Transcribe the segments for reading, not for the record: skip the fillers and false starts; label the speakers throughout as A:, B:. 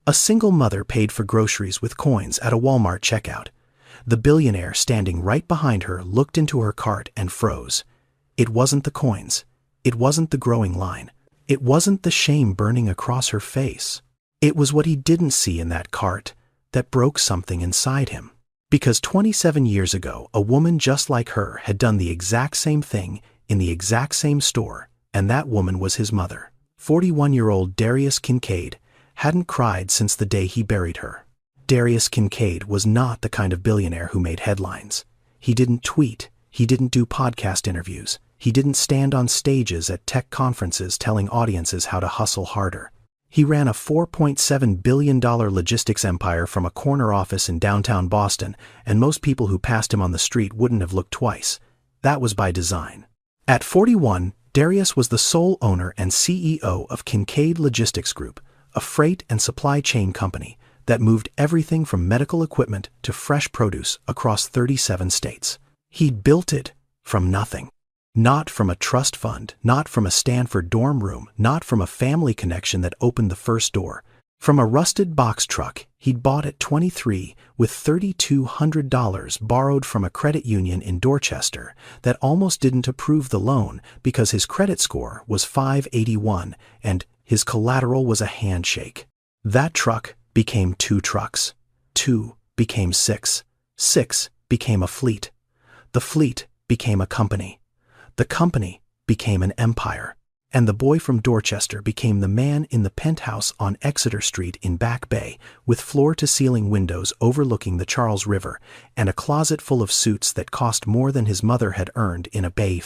A: A single mother paid for groceries with coins at a Walmart checkout. The billionaire standing right behind her looked into her cart and froze. It wasn't the coins. It wasn't the growing line. It wasn't the shame burning across her face. It was what he didn't see in that cart that broke something inside him. Because 27 years ago, a woman just like her had done the exact same thing in the exact same store, and that woman was his mother. 41-year-old Darius Kincaid hadn't cried since the day he buried her. Darius Kincaid was not the kind of billionaire who made headlines. He didn't tweet. He didn't do podcast interviews. He didn't stand on stages at tech conferences telling audiences how to hustle harder. He ran a $4.7 billion logistics empire from a corner office in downtown Boston, and most people who passed him on the street wouldn't have looked twice. That was by design. At 41, Darius was the sole owner and CEO of Kincaid Logistics Group, a freight and supply chain company that moved everything from medical equipment to fresh produce across 37 states. He'd built it from nothing. Not from a trust fund, not from a Stanford dorm room, not from a family connection that opened the first door. From a rusted box truck he'd bought at 23 with $3,200 borrowed from a credit union in Dorchester that almost didn't approve the loan because his credit score was 581 and his collateral was a handshake. That truck became 2 trucks. 2 became 6. 6 became a fleet. The fleet became a company. The company became an empire. And the boy from Dorchester became the man in the penthouse on Exeter Street in Back Bay, with floor-to-ceiling windows overlooking the Charles River and a closet full of suits that cost more than his mother had earned in a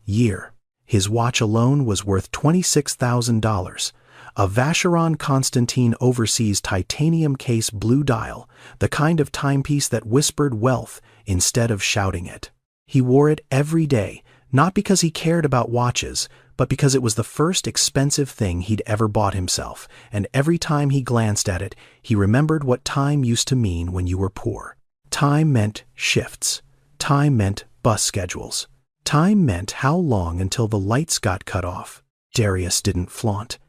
A: year. His watch alone was worth $26,000. A Vacheron Constantin Overseas titanium case blue dial, the kind of timepiece that whispered wealth instead of shouting it. He wore it every day, not because he cared about watches, but because it was the first expensive thing he'd ever bought himself, and every time he glanced at it, he remembered what time used to mean when you were poor. Time meant shifts. Time meant bus schedules. Time meant how long until the lights got cut off. Darius didn't flaunt.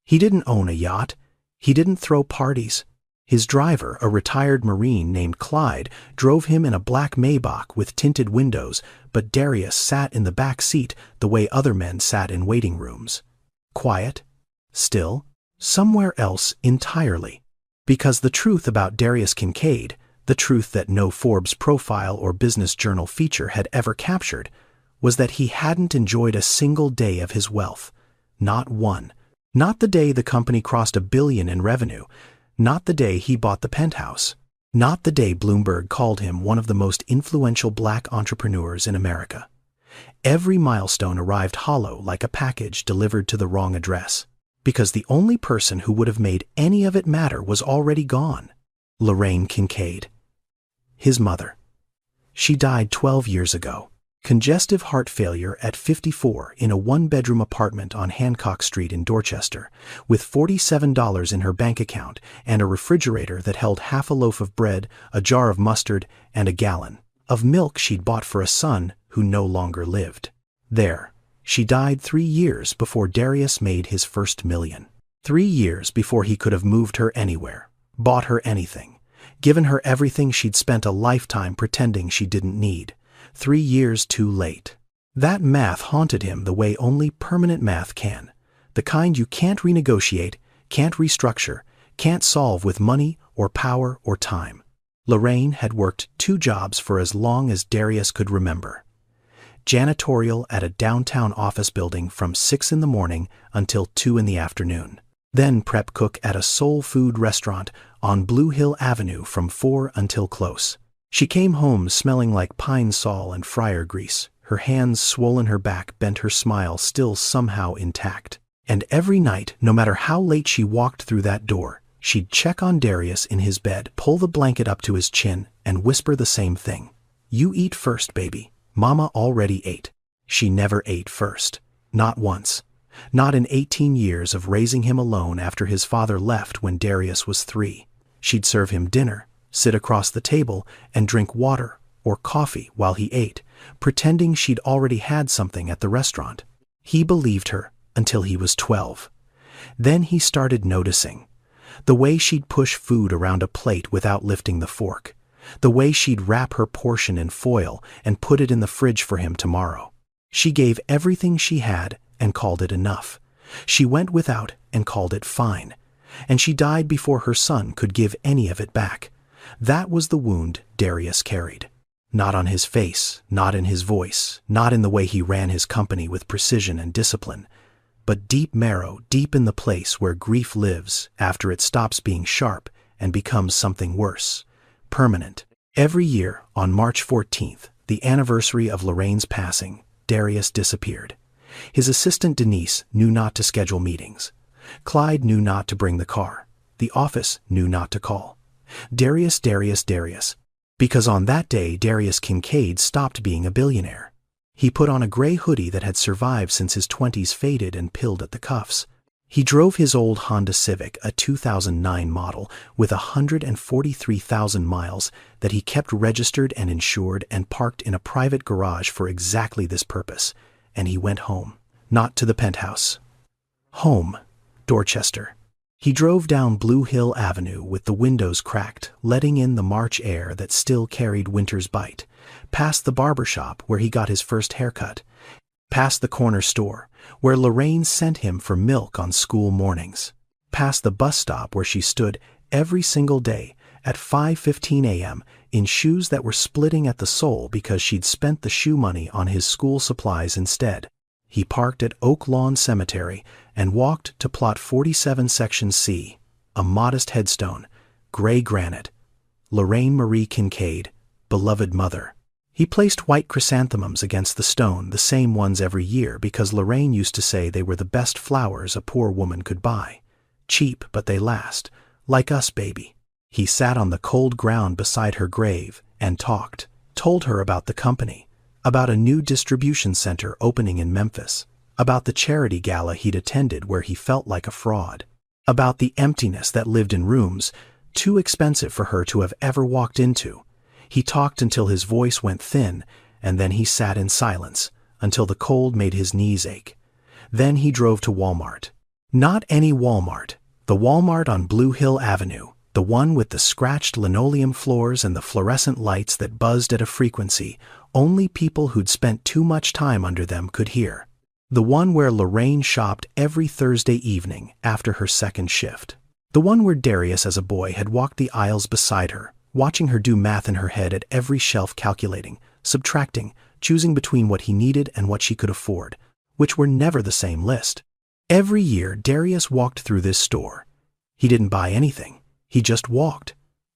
A: He didn't own a yacht. He didn't throw parties. His driver, a retired Marine named Clyde, drove him in a black Maybach with tinted windows, but Darius sat in the back seat the way other men sat in waiting rooms. Quiet, still, somewhere else entirely. Because the truth about Darius Kincaid, the truth that no Forbes profile or Business Journal feature had ever captured, was that he hadn't enjoyed a single day of his wealth. Not one. Not the day the company crossed $1 billion in revenue. Not the day he bought the penthouse. Not the day Bloomberg called him one of the most influential black entrepreneurs in America. Every milestone arrived hollow like a package delivered to the wrong address, because the only person who would have made any of it matter was already gone. Lorraine Kincaid. His mother. She died 12 years ago. Congestive heart failure at 54 in a 1-bedroom apartment on Hancock Street in Dorchester, with $47 in her bank account and a refrigerator that held half a loaf of bread, a jar of mustard, and a gallon of milk she'd bought for a son who no longer lived. There, she died 3 years before Darius made his first $1 million. 3 years before he could have moved her anywhere, bought her anything, given her everything she'd spent a lifetime pretending she didn't need. 3 years too late. That math haunted him the way only permanent math can, the kind you can't renegotiate, can't restructure, can't solve with money or power or time. Lorraine had worked 2 jobs for as long as Darius could remember. Janitorial at a downtown office building from 6 in the morning until 2 in the afternoon. Then prep cook at a soul food restaurant on Blue Hill Avenue from 4 until close. She came home smelling like pine sol and fryer grease, her hands swollen, her back bent, her smile still somehow intact. And every night, no matter how late she walked through that door, she'd check on Darius in his bed, pull the blanket up to his chin, and whisper the same thing. "You eat first, baby. Mama already ate." She never ate first. Not once. Not in 18 years of raising him alone after his father left when Darius was 3. She'd serve him dinner, sit across the table, and drink water or coffee while he ate, pretending she'd already had something at the restaurant. He believed her until he was 12. Then he started noticing. The way she'd push food around a plate without lifting the fork. The way she'd wrap her portion in foil and put it in the fridge for him tomorrow. She gave everything she had and called it enough. She went without and called it fine. And she died before her son could give any of it back. That was the wound Darius carried. Not on his face, not in his voice, not in the way he ran his company with precision and discipline, but deep marrow, deep in the place where grief lives after it stops being sharp and becomes something worse, permanent. Every year, on March 14th, the anniversary of Lorraine's passing, Darius disappeared. His assistant Denise knew not to schedule meetings. Clyde knew not to bring the car. The office knew not to call. Darius. Because on that day, Darius Kincaid stopped being a billionaire. He put on a gray hoodie that had survived since his 20s faded and pilled at the cuffs. He drove his old Honda Civic, a 2009 model, with 143,000 miles that he kept registered and insured and parked in a private garage for exactly this purpose. And he went home. Not to the penthouse. Home. Dorchester. He drove down Blue Hill Avenue with the windows cracked, letting in the March air that still carried winter's bite, past the barber shop where he got his first haircut, past the corner store where Lorraine sent him for milk on school mornings, past the bus stop where she stood every single day at 5:15 a.m. in shoes that were splitting at the sole because she'd spent the shoe money on his school supplies instead. He parked at Oak Lawn Cemetery and walked to Plot 47 Section C, a modest headstone, gray granite. Lorraine Marie Kincaid, beloved mother. He placed white chrysanthemums against the stone, the same ones every year, because Lorraine used to say they were the best flowers a poor woman could buy. Cheap, but they last. Like us, baby. He sat on the cold ground beside her grave and talked, told her about the company, about a new distribution center opening in Memphis, about the charity gala he'd attended where he felt like a fraud, about the emptiness that lived in rooms too expensive for her to have ever walked into. He talked until his voice went thin, and then he sat in silence until the cold made his knees ache. Then he drove to Walmart. Not any Walmart, the Walmart on Blue Hill Avenue, the one with the scratched linoleum floors and the fluorescent lights that buzzed at a frequency only people who'd spent too much time under them could hear. The one where Lorraine shopped every Thursday evening after her second shift. The one where Darius as a boy had walked the aisles beside her, watching her do math in her head at every shelf, calculating, subtracting, choosing between what he needed and what she could afford, which were never the same list. Every year Darius walked through this store. He didn't buy anything. He just walked.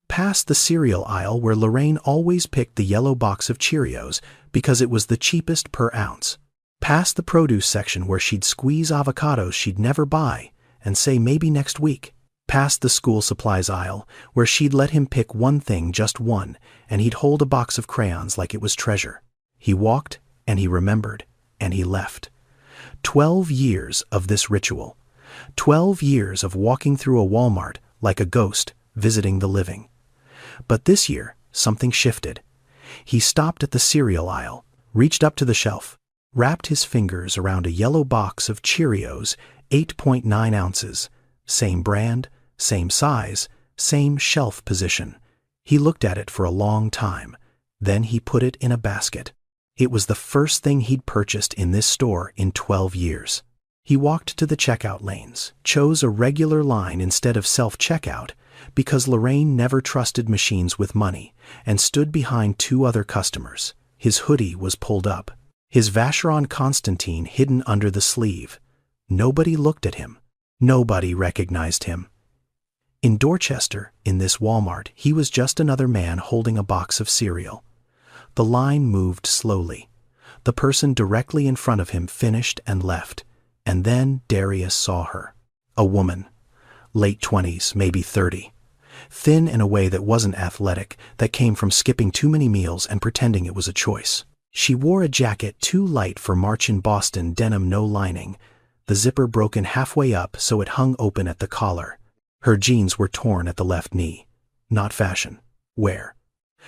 A: Past the cereal aisle where Lorraine always picked the yellow box of Cheerios because it was the cheapest per ounce. Past the produce section where she'd squeeze avocados she'd never buy and say maybe next week. Past the school supplies aisle where she'd let him pick one thing, just one, and he'd hold a box of crayons like it was treasure. He walked, and he remembered, and he left. 12 years of this ritual. 12 years of walking through a Walmart like a ghost visiting the living. But this year, something shifted. He stopped at the cereal aisle, reached up to the shelf, wrapped his fingers around a yellow box of Cheerios, 8.9 ounces, same brand, same size, same shelf position. He looked at it for a long time. Then he put it in a basket. It was the first thing he'd purchased in this store in 12 years. He walked to the checkout lanes, chose a regular line instead of self-checkout because Lorraine never trusted machines with money, and stood behind two other customers. His hoodie was pulled up, his Vacheron Constantine hidden under the sleeve. Nobody looked at him. Nobody recognized him. In Dorchester, in this Walmart, he was just another man holding a box of cereal. The line moved slowly. The person directly in front of him finished and left. And then Darius saw her. A woman. Late 20s, maybe 30. Thin in a way that wasn't athletic, that came from skipping too many meals and pretending it was a choice. She wore a jacket too light for March in Boston, denim no lining, the zipper broken halfway up so it hung open at the collar. Her jeans were torn at the left knee. Not fashion. Wear.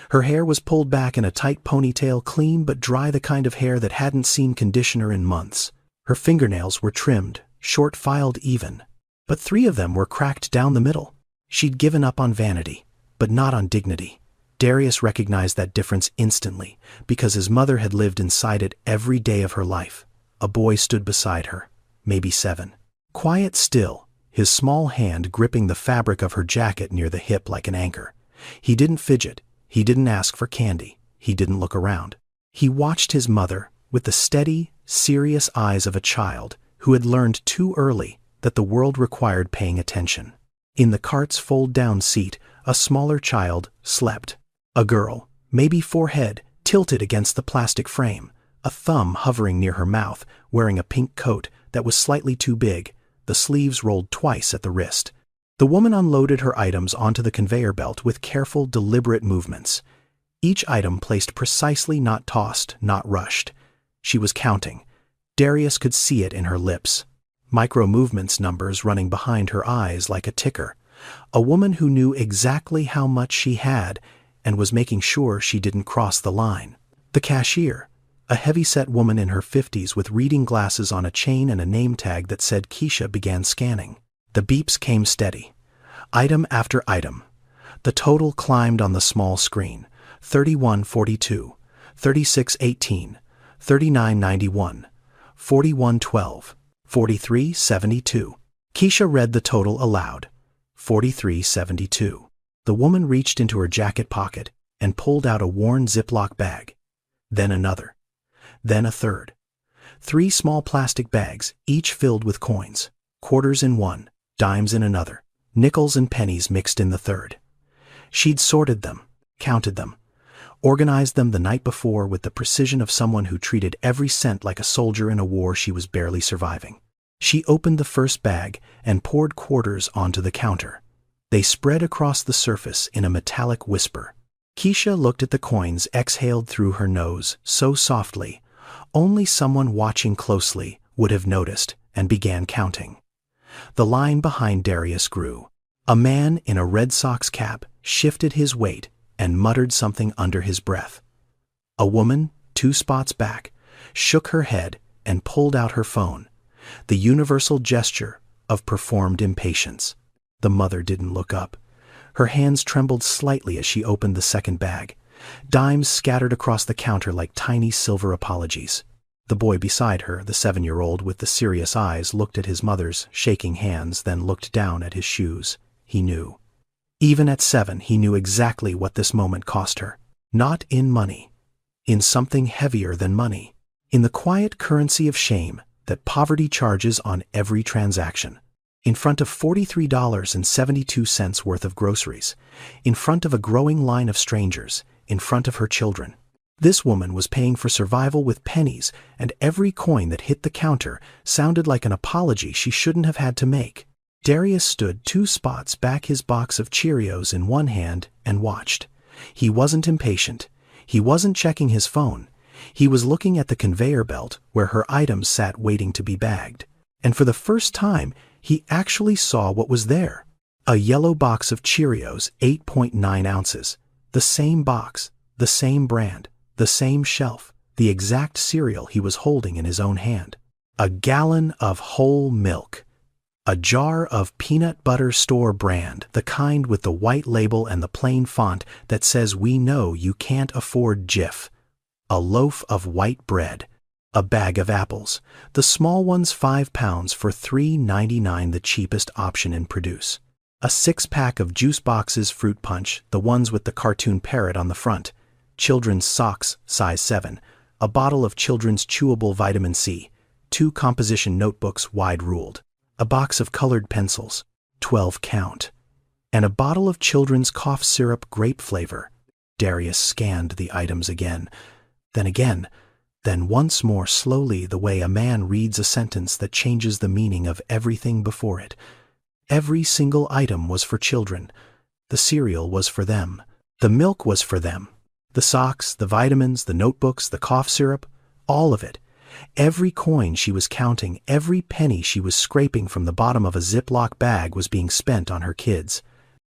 A: Her hair was pulled back in a tight ponytail, clean but dry, the kind of hair that hadn't seen conditioner in months. Her fingernails were trimmed, short filed even, but 3 of them were cracked down the middle. She'd given up on vanity, but not on dignity. Darius recognized that difference instantly, because his mother had lived inside it every day of her life. A boy stood beside her, maybe 7. Quiet still, his small hand gripping the fabric of her jacket near the hip like an anchor. He didn't fidget, he didn't ask for candy, he didn't look around. He watched his mother with the steady, serious eyes of a child who had learned too early that the world required paying attention. In the cart's fold-down seat, a smaller child slept. A girl, maybe forehead, tilted against the plastic frame, a thumb hovering near her mouth, wearing a pink coat that was slightly too big, the sleeves rolled twice at the wrist. The woman unloaded her items onto the conveyor belt with careful, deliberate movements. Each item placed precisely, not tossed, not rushed. She was counting. Darius could see it in her lips. Micro-movements, numbers running behind her eyes like a ticker. A woman who knew exactly how much she had and was making sure she didn't cross the line. The cashier, a heavy-set woman in her 50s with reading glasses on a chain and a name tag that said Keisha, began scanning. The beeps came steady. Item after item. The total climbed on the small screen. 3142, 3618, 3991, 4112, 4372. Keisha read the total aloud. 4372. The woman reached into her jacket pocket and pulled out a worn Ziploc bag. Then another. Then a third. 3 small plastic bags, each filled with coins. Quarters in one, dimes in another, nickels and pennies mixed in the third. She'd sorted them, counted them, organized them the night before with the precision of someone who treated every cent like a soldier in a war she was barely surviving. She opened the first bag and poured quarters onto the counter. They spread across the surface in a metallic whisper. Keisha looked at the coins, exhaled through her nose so softly, only someone watching closely would have noticed, and began counting. The line behind Darius grew. A man in a Red Sox cap shifted his weight and muttered something under his breath. A woman, 2 spots back, shook her head and pulled out her phone, the universal gesture of performed impatience. The mother didn't look up. Her hands trembled slightly as she opened the second bag. Dimes scattered across the counter like tiny silver apologies. The boy beside her, the 7-year-old with the serious eyes, looked at his mother's shaking hands, then looked down at his shoes. He knew. Even at 7, he knew exactly what this moment cost her. Not in money. In something heavier than money. In the quiet currency of shame that poverty charges on every transaction. In front of $43.72 worth of groceries. In front of a growing line of strangers. In front of her children. This woman was paying for survival with pennies, and every coin that hit the counter sounded like an apology she shouldn't have had to make. Darius stood 2 spots back, his box of Cheerios in one hand, and watched. He wasn't impatient. He wasn't checking his phone. He was looking at the conveyor belt where her items sat waiting to be bagged. And for the first time, he actually saw what was there. A yellow box of Cheerios, 8.9 ounces. The same box, the same brand, the same shelf, the exact cereal he was holding in his own hand. A gallon of whole milk. A jar of peanut butter store brand, the kind with the white label and the plain font that says "We know you can't afford Jif." A loaf of white bread. A bag of apples, the small ones 5 pounds for $3.99, the cheapest option in produce. A 6-pack of juice boxes, fruit punch, the ones with the cartoon parrot on the front. Children's socks, size 7. A bottle of children's chewable vitamin C. 2 composition notebooks, wide ruled. A box of colored pencils, 12 count. And a bottle of children's cough syrup, grape flavor. Darius scanned the items again, then again, then once more slowly, the way a man reads a sentence that changes the meaning of everything before it. Every single item was for children. The cereal was for them. The milk was for them. The socks, the vitamins, the notebooks, the cough syrup, all of it. Every coin she was counting, every penny she was scraping from the bottom of a Ziploc bag was being spent on her kids.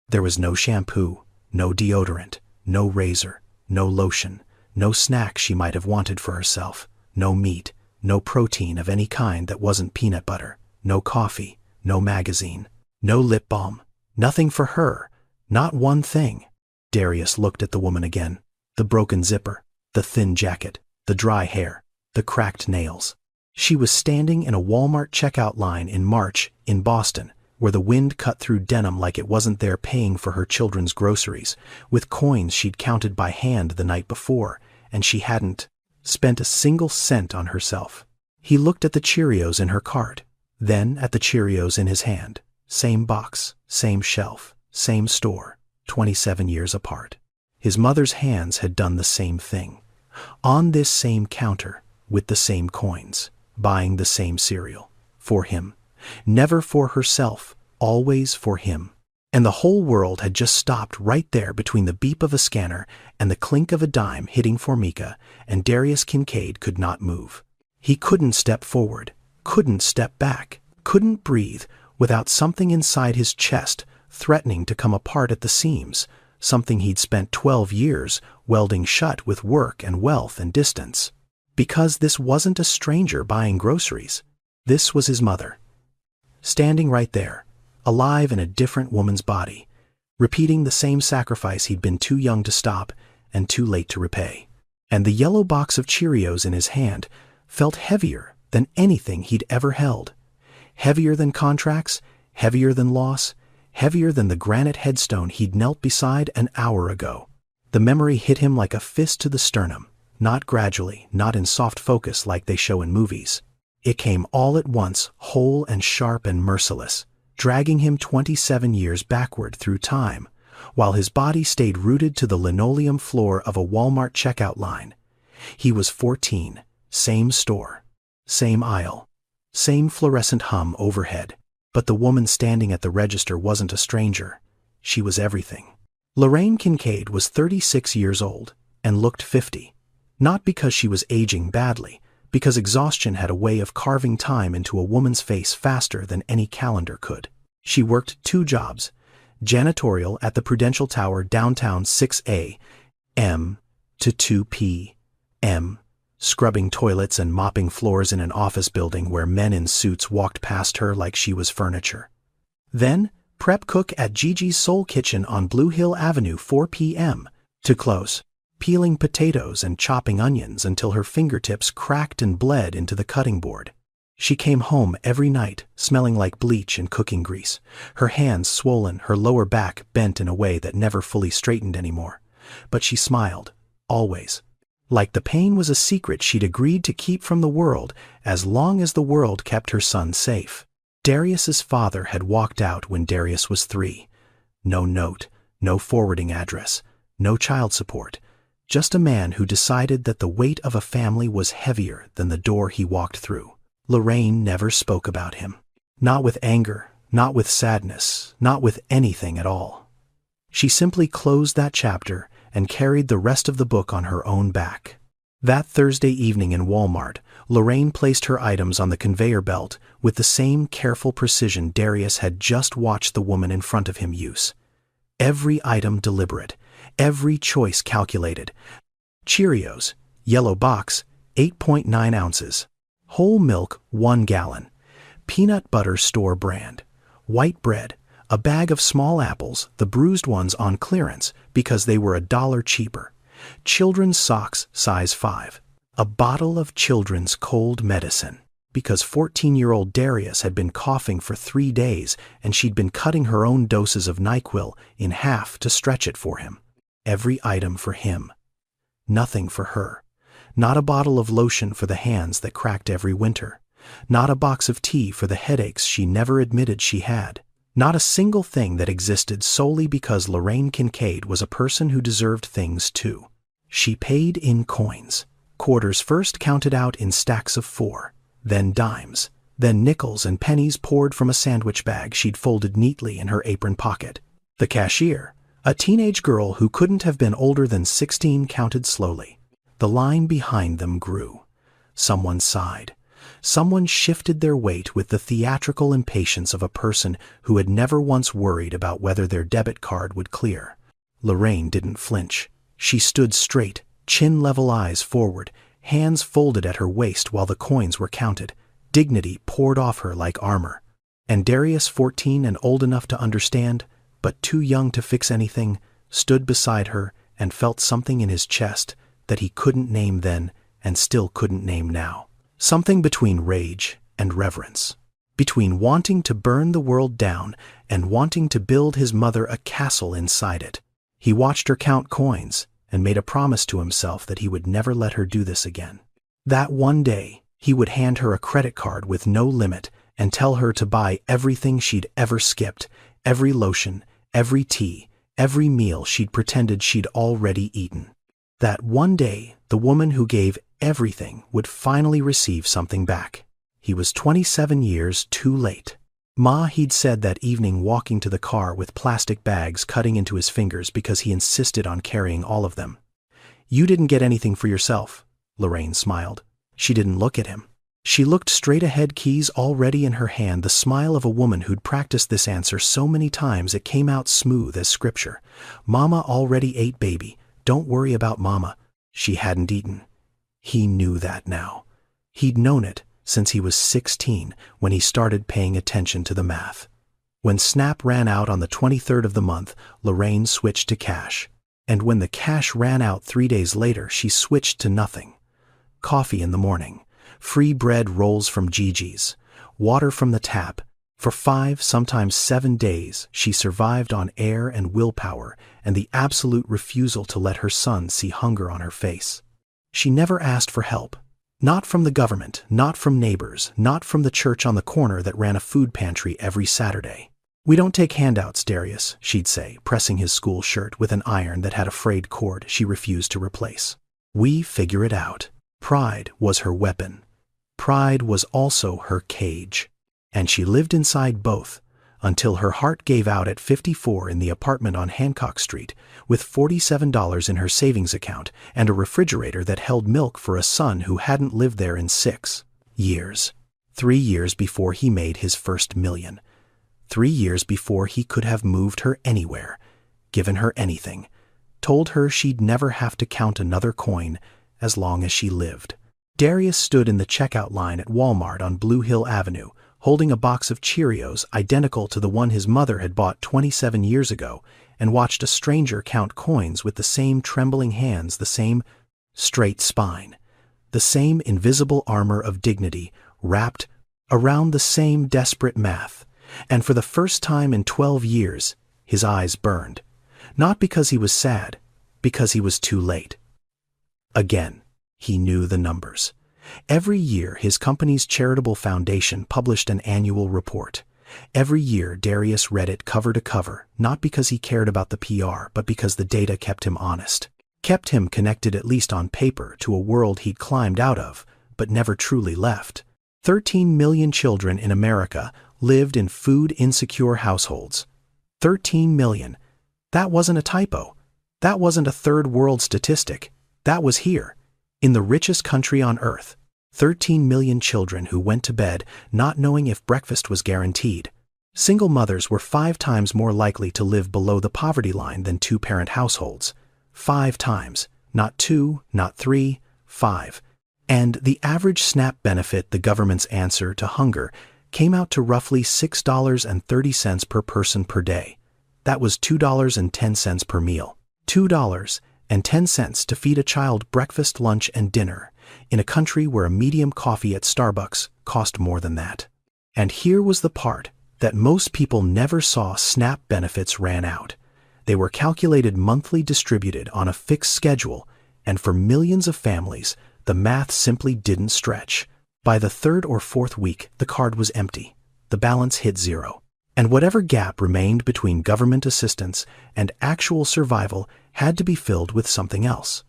A: There was no shampoo, no deodorant, no razor, no lotion, no snack she might have wanted for herself, no meat, no protein of any kind that wasn't peanut butter, no coffee, no magazine, no lip balm, Nothing for her, not one thing. Darius looked at the woman again. The broken zipper, the thin jacket, the dry hair, the cracked nails. She was standing in a Walmart checkout line in March in Boston, where the wind cut through denim like it wasn't there, paying for her children's groceries, with coins she'd counted by hand the night before, and she hadn't spent a single cent on herself. He looked at the Cheerios in her cart, then at the Cheerios in his hand. Same box, same shelf, same store, 27 years apart. His mother's hands had done the same thing. On this same counter, with the same coins, buying the same cereal. For him. Never for herself, always for him. And the whole world had just stopped right there between the beep of a scanner and the clink of a dime hitting Formica, and Darius Kincaid could not move. He couldn't step forward, couldn't step back, couldn't breathe without something inside his chest threatening to come apart at the seams, something he'd spent 12 years welding shut with work and wealth and distance. Because this wasn't a stranger buying groceries. This was his mother. Standing right there, alive in a different woman's body, repeating the same sacrifice he'd been too young to stop and too late to repay. And the yellow box of Cheerios in his hand felt heavier than anything he'd ever held. Heavier than contracts, heavier than loss, heavier than the granite headstone he'd knelt beside an hour ago. The memory hit him like a fist to the sternum, not gradually, not in soft focus like they show in movies. It came all at once, whole and sharp and merciless, dragging him 27 years backward through time, while his body stayed rooted to the linoleum floor of a Walmart checkout line. He was 14, same store, same aisle, same fluorescent hum overhead, but the woman standing at the register wasn't a stranger. She was everything. Lorraine Kincaid was 36 years old and looked 50, not because she was aging badly, because exhaustion had a way of carving time into a woman's face faster than any calendar could. She worked 2 jobs, janitorial at the Prudential Tower downtown 6 a.m. to 2 p.m., scrubbing toilets and mopping floors in an office building where men in suits walked past her like she was furniture. Then, prep cook at Gigi's Soul Kitchen on Blue Hill Avenue 4 p.m. to close, peeling potatoes and chopping onions until her fingertips cracked and bled into the cutting board. She came home every night, smelling like bleach and cooking grease, her hands swollen, her lower back bent in a way that never fully straightened anymore. But she smiled, always. Like the pain was a secret she'd agreed to keep from the world as long as the world kept her son safe. Darius's father had walked out when Darius was 3. No note, no forwarding address, no child support. Just a man who decided that the weight of a family was heavier than the door he walked through. Lorraine never spoke about him. Not with anger, not with sadness, not with anything at all. She simply closed that chapter and carried the rest of the book on her own back. That Thursday evening in Walmart, Lorraine placed her items on the conveyor belt with the same careful precision Darius had just watched the woman in front of him use. Every item deliberate, every choice calculated. Cheerios, yellow box, 8.9 ounces. Whole milk, 1 gallon. Peanut butter store brand. White bread, a bag of small apples, the bruised ones on clearance because they were $1 cheaper. Children's socks, size 5. A bottle of children's cold medicine, because 14-year-old Darius had been coughing for 3 days and she'd been cutting her own doses of NyQuil in half to stretch it for him. Every item for him. Nothing for her. Not a bottle of lotion for the hands that cracked every winter. Not a box of tea for the headaches she never admitted she had. Not a single thing that existed solely because Lorraine Kincaid was a person who deserved things too. She paid in coins. Quarters first counted out in stacks of 4, then dimes, then nickels and pennies poured from a sandwich bag she'd folded neatly in her apron pocket. The cashier, a teenage girl who couldn't have been older than 16, counted slowly. The line behind them grew. Someone sighed. Someone shifted their weight with the theatrical impatience of a person who had never once worried about whether their debit card would clear. Lorraine didn't flinch. She stood straight, chin-level eyes forward, hands folded at her waist while the coins were counted. Dignity poured off her like armor. And Darius, 14 and old enough to understand, but too young to fix anything, stood beside her and felt something in his chest that he couldn't name then and still couldn't name now. Something between rage and reverence. Between wanting to burn the world down and wanting to build his mother a castle inside it. He watched her count coins and made a promise to himself that he would never let her do this again. That one day, he would hand her a credit card with no limit and tell her to buy everything she'd ever skipped, every lotion, every tea, every meal she'd pretended she'd already eaten. That one day, the woman who gave everything would finally receive something back. He was 27 years too late. Ma, he'd said that evening, walking to the car with plastic bags cutting into his fingers because he insisted on carrying all of them. "You didn't get anything for yourself," Lorraine smiled. She didn't look at him. She looked straight ahead, keys already in her hand, the smile of a woman who'd practiced this answer so many times it came out smooth as scripture. "Mama already ate, baby. Don't worry about Mama." She hadn't eaten. He knew that now. He'd known it since he was 16 when he started paying attention to the math. When SNAP ran out on the 23rd of the month, Lorraine switched to cash. And when the cash ran out 3 days later, she switched to nothing. Coffee in the morning, free bread rolls from Gigi's, water from the tap. For 5, sometimes 7 days, she survived on air and willpower and the absolute refusal to let her son see hunger on her face. She never asked for help. Not from the government, not from neighbors, not from the church on the corner that ran a food pantry every Saturday. "We don't take handouts, Darius," she'd say, pressing his school shirt with an iron that had a frayed cord she refused to replace. "We figure it out." Pride was her weapon. Pride was also her cage. And she lived inside both, until her heart gave out at 54 in the apartment on Hancock Street, with $47 in her savings account and a refrigerator that held milk for a son who hadn't lived there in 6 years. 3 years before he made his first million. 3 years before he could have moved her anywhere, given her anything, told her she'd never have to count another coin as long as she lived. Darius stood in the checkout line at Walmart on Blue Hill Avenue, holding a box of Cheerios identical to the one his mother had bought 27 years ago, and watched a stranger count coins with the same trembling hands, the same straight spine, the same invisible armor of dignity wrapped around the same desperate math. And for the first time in 12 years, his eyes burned. Not because he was sad, because he was too late. Again, he knew the numbers. Every year, his company's charitable foundation published an annual report. Every year, Darius read it cover to cover, not because he cared about the PR, but because the data kept him honest, kept him connected at least on paper to a world he'd climbed out of, but never truly left. 13 million children in America lived in food-insecure households. 13 million. That wasn't a typo. That wasn't a third-world statistic. That was here, in the richest country on earth. 13 million children who went to bed not knowing if breakfast was guaranteed. Single mothers were 5 times more likely to live below the poverty line than two-parent households. 5 times. Not 2, not 3, 5. And the average SNAP benefit, the government's answer to hunger, came out to roughly $6.30 per person per day. That was $2.10 per meal. $2.10 to feed a child breakfast, lunch, and dinner, in a country where a medium coffee at Starbucks cost more than that. And here was the part that most people never saw: SNAP benefits ran out. They were calculated monthly, distributed on a fixed schedule, and for millions of families, the math simply didn't stretch. By the 3rd or 4th week, the card was empty. The balance hit 0. And whatever gap remained between government assistance and actual survival had to be filled with something else.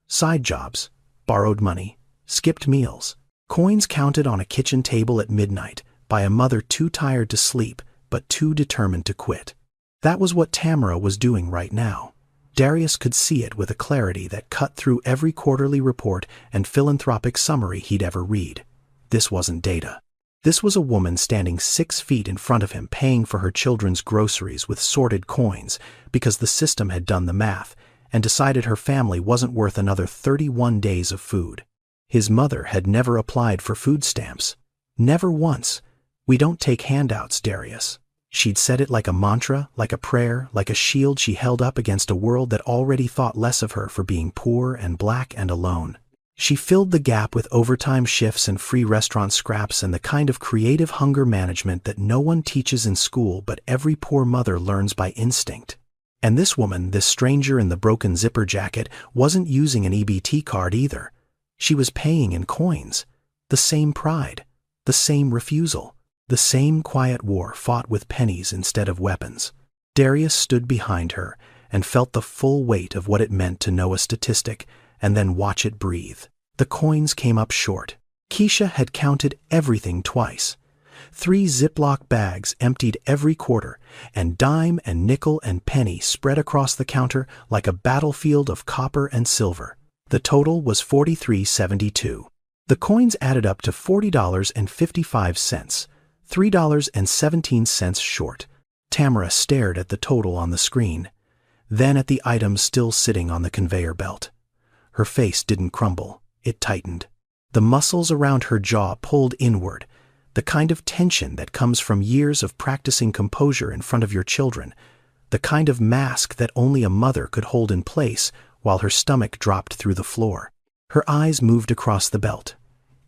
A: Side jobs, borrowed money, skipped meals, coins counted on a kitchen table at midnight by a mother too tired to sleep but too determined to quit. That was what Tamara was doing right now. Darius could see it with a clarity that cut through every quarterly report and philanthropic summary he'd ever read. This wasn't data. This was a woman standing 6 feet in front of him, paying for her children's groceries with sorted coins because the system had done the math and decided her family wasn't worth another 31 days of food. His mother had never applied for food stamps. Never once. "We don't take handouts, Darius." She'd said it like a mantra, like a prayer, like a shield she held up against a world that already thought less of her for being poor and black and alone. She filled the gap with overtime shifts and free restaurant scraps and the kind of creative hunger management that no one teaches in school but every poor mother learns by instinct. And this woman, this stranger in the broken zipper jacket, wasn't using an EBT card either. She was paying in coins. The same pride, the same refusal, the same quiet war fought with pennies instead of weapons. Darius stood behind her and felt the full weight of what it meant to know a statistic and then watch it breathe. The coins came up short. Keisha had counted everything twice. 3 Ziploc bags emptied every quarter, and dime and nickel and penny spread across the counter like a battlefield of copper and silver. The total was $43.72. The coins added up to $40.55, $3.17 short. Tamara stared at the total on the screen, then at the items still sitting on the conveyor belt. Her face didn't crumble, it tightened. The muscles around her jaw pulled inward, the kind of tension that comes from years of practicing composure in front of your children, the kind of mask that only a mother could hold in place while her stomach dropped through the floor. Her eyes moved across the belt.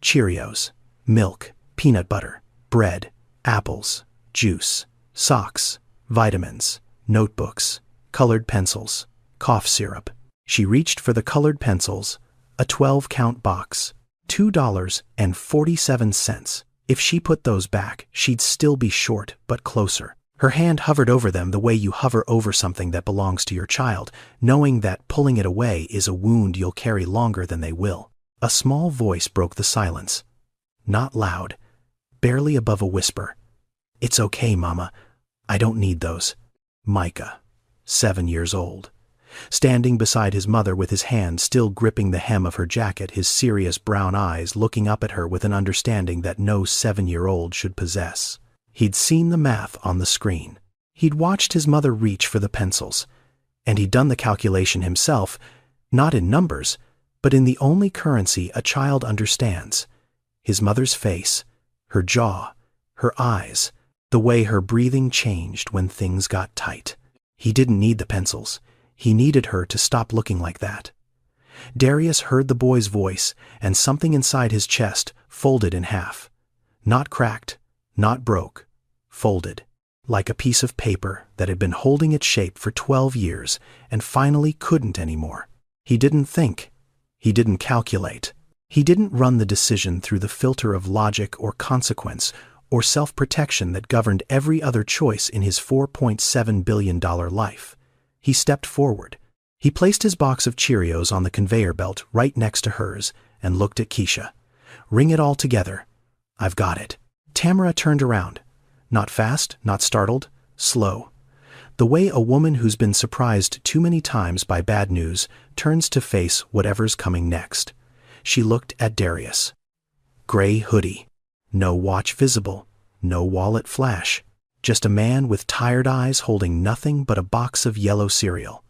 A: Cheerios, milk, peanut butter, bread, apples, juice, socks, vitamins, notebooks, colored pencils, cough syrup. She reached for the colored pencils, a 12-count box, $2.47. If she put those back, she'd still be short, but closer. Her hand hovered over them the way you hover over something that belongs to your child, knowing that pulling it away is a wound you'll carry longer than they will. A small voice broke the silence. Not loud, barely above a whisper. "It's okay, Mama. I don't need those." Micah, 7 years old. Standing beside his mother with his hand still gripping the hem of her jacket, his serious brown eyes looking up at her with an understanding that no 7-year-old should possess. He'd seen the math on the screen. He'd watched his mother reach for the pencils. And he'd done the calculation himself, not in numbers, but in the only currency a child understands. His mother's face, her jaw, her eyes, the way her breathing changed when things got tight. He didn't need the pencils. He needed her to stop looking like that. Darius heard the boy's voice, and something inside his chest folded in half. Not cracked, not broke, folded. Like a piece of paper that had been holding its shape for 12 years and finally couldn't anymore. He didn't think. He didn't calculate. He didn't run the decision through the filter of logic or consequence or self-protection that governed every other choice in his $4.7 billion life. He stepped forward. He placed his box of Cheerios on the conveyor belt right next to hers and looked at Keisha. "Ring it all together. I've got it." Tamara turned around. Not fast, not startled, slow. The way a woman who's been surprised too many times by bad news turns to face whatever's coming next. She looked at Darius. Gray hoodie. No watch visible. No wallet flash. Just a man with tired eyes holding nothing but a box of yellow cereal.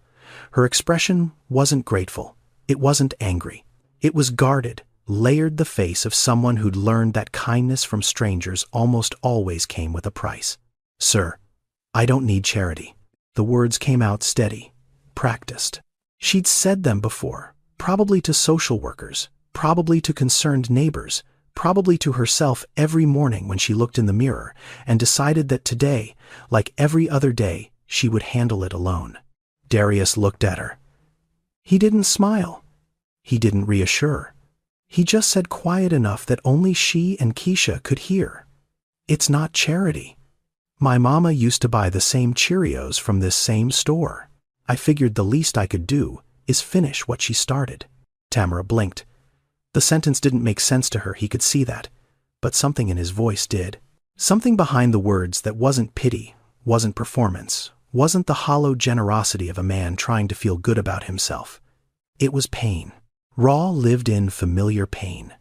A: Her expression wasn't grateful. It wasn't angry. It was guarded, layered, the face of someone who'd learned that kindness from strangers almost always came with a price. "Sir, I don't need charity." The words came out steady, practiced. She'd said them before, probably to social workers, probably to concerned neighbors, probably to herself every morning when she looked in the mirror and decided that today, like every other day, she would handle it alone. Darius looked at her. He didn't smile. He didn't reassure. He just said quiet enough that only she and Keisha could hear. "It's not charity. My mama used to buy the same Cheerios from this same store. I figured the least I could do is finish what she started." Tamara blinked. The sentence didn't make sense to her, he could see that. But something in his voice did. Something behind the words that wasn't pity, wasn't performance, wasn't the hollow generosity of a man trying to feel good about himself. It was pain. Raw, lived-in, familiar pain.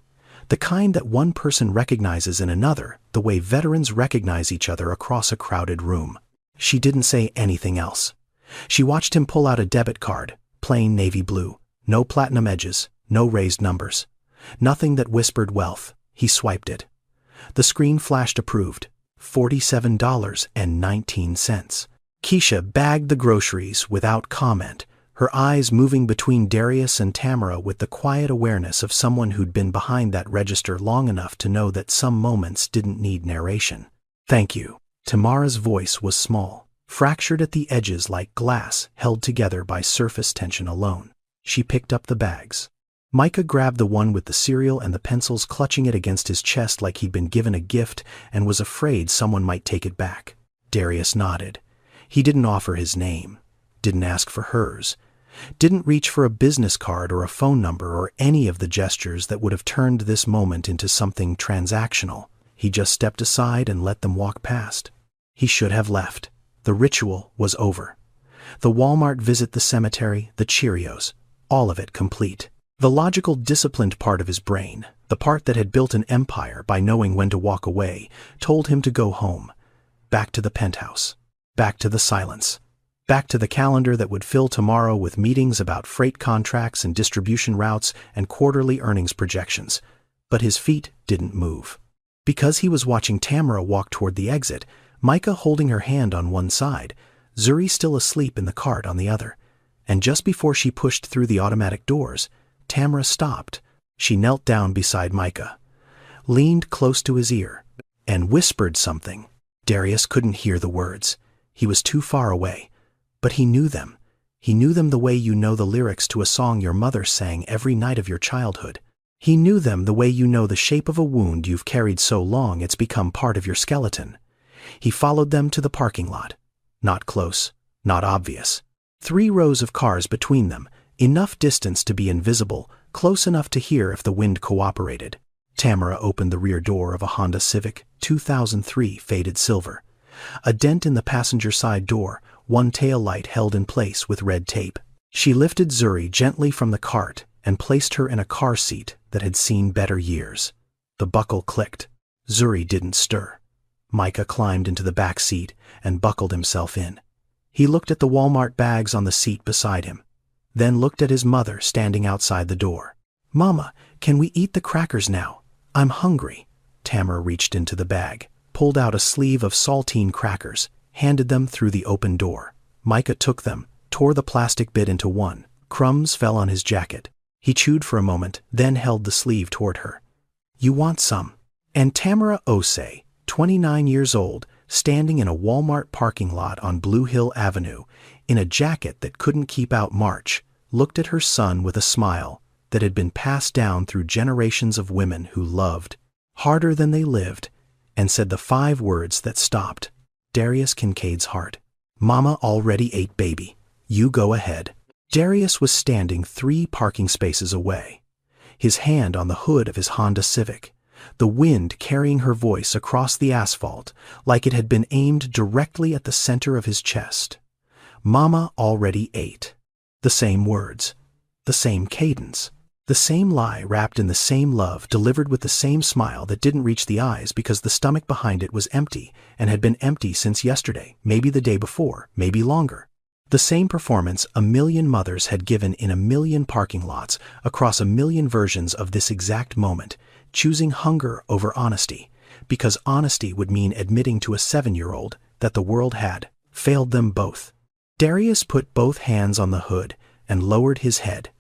A: The kind that one person recognizes in another, the way veterans recognize each other across a crowded room. She didn't say anything else. She watched him pull out a debit card, plain navy blue, no platinum edges, no raised numbers. Nothing that whispered wealth. He swiped it. The screen flashed approved. $47.19. Keisha bagged the groceries without comment, her eyes moving between Darius and Tamara with the quiet awareness of someone who'd been behind that register long enough to know that some moments didn't need narration. "Thank you." Tamara's voice was small, fractured at the edges like glass held together by surface tension alone. She picked up the bags. Micah grabbed the one with the cereal and the pencils, clutching it against his chest like he'd been given a gift and was afraid someone might take it back. Darius nodded. He didn't offer his name, didn't ask for hers, didn't reach for a business card or a phone number or any of the gestures that would have turned this moment into something transactional. He just stepped aside and let them walk past. He should have left. The ritual was over. The Walmart visit, the cemetery, the Cheerios, all of it complete. The logical, disciplined part of his brain, the part that had built an empire by knowing when to walk away, told him to go home. Back to the penthouse. Back to the silence. Back to the calendar that would fill tomorrow with meetings about freight contracts and distribution routes and quarterly earnings projections. But his feet didn't move. Because he was watching Tamara walk toward the exit, Micah holding her hand on one side, Zuri still asleep in the cart on the other. And just before she pushed through the automatic doors, Tamara stopped. She knelt down beside Micah, leaned close to his ear, and whispered something. Darius couldn't hear the words. He was too far away. But he knew them. He knew them the way you know the lyrics to a song your mother sang every night of your childhood. He knew them the way you know the shape of a wound you've carried so long it's become part of your skeleton. He followed them to the parking lot. Not close, not obvious. 3 rows of cars between them, enough distance to be invisible, close enough to hear if the wind cooperated. Tamara opened the rear door of a Honda Civic, 2003 faded silver. A dent in the passenger side door, one tail light held in place with red tape. She lifted Zuri gently from the cart and placed her in a car seat that had seen better years. The buckle clicked. Zuri didn't stir. Micah climbed into the back seat and buckled himself in. He looked at the Walmart bags on the seat beside him, then looked at his mother standing outside the door. "Mama, can we eat the crackers now? I'm hungry." Tamara reached into the bag, pulled out a sleeve of saltine crackers, handed them through the open door. Micah took them, tore the plastic bit into one. Crumbs fell on his jacket. He chewed for a moment, then held the sleeve toward her. "You want some?" And Tamara Osei, 29 years old, standing in a Walmart parking lot on Blue Hill Avenue, in a jacket that couldn't keep out March, looked at her son with a smile that had been passed down through generations of women who loved harder than they lived, and said the 5 words that stopped Darius Kincaid's heart. "Mama already ate, baby. You go ahead." Darius was standing 3 parking spaces away, his hand on the hood of his Honda Civic, the wind carrying her voice across the asphalt like it had been aimed directly at the center of his chest. Mama already ate. The same words, the same cadence, the same lie wrapped in the same love, delivered with the same smile that didn't reach the eyes because the stomach behind it was empty and had been empty since yesterday, maybe the day before, maybe longer. The same performance a million mothers had given in a million parking lots across a million versions of this exact moment, choosing hunger over honesty, because honesty would mean admitting to a 7-year-old that the world had failed them both. Darius put both hands on the hood and lowered his head.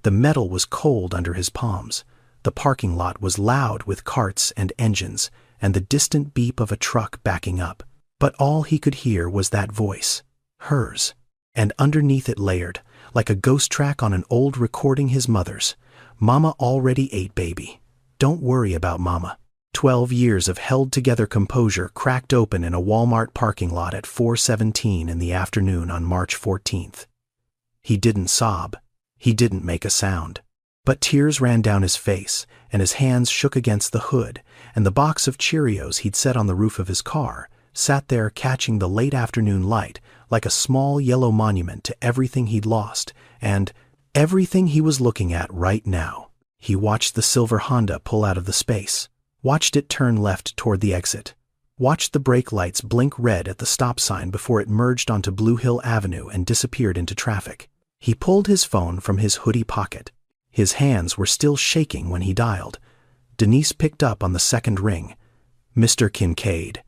A: The metal was cold under his palms. The parking lot was loud with carts and engines and the distant beep of a truck backing up. But all he could hear was that voice, hers, and underneath it layered, like a ghost track on an old recording, his mother's. "Mama already ate, baby. Don't worry about Mama." 12 years of held-together composure cracked open in a Walmart parking lot at 4:17 in the afternoon on March 14th. He didn't sob. He didn't make a sound. But tears ran down his face, and his hands shook against the hood, and the box of Cheerios he'd set on the roof of his car sat there catching the late afternoon light like a small yellow monument to everything he'd lost, and everything he was looking at right now. He watched the silver Honda pull out of the space, watched it turn left toward the exit, watched the brake lights blink red at the stop sign before it merged onto Blue Hill Avenue and disappeared into traffic. He pulled his phone from his hoodie pocket. His hands were still shaking when he dialed. Denise picked up on the second ring. "Mr. Kincaid."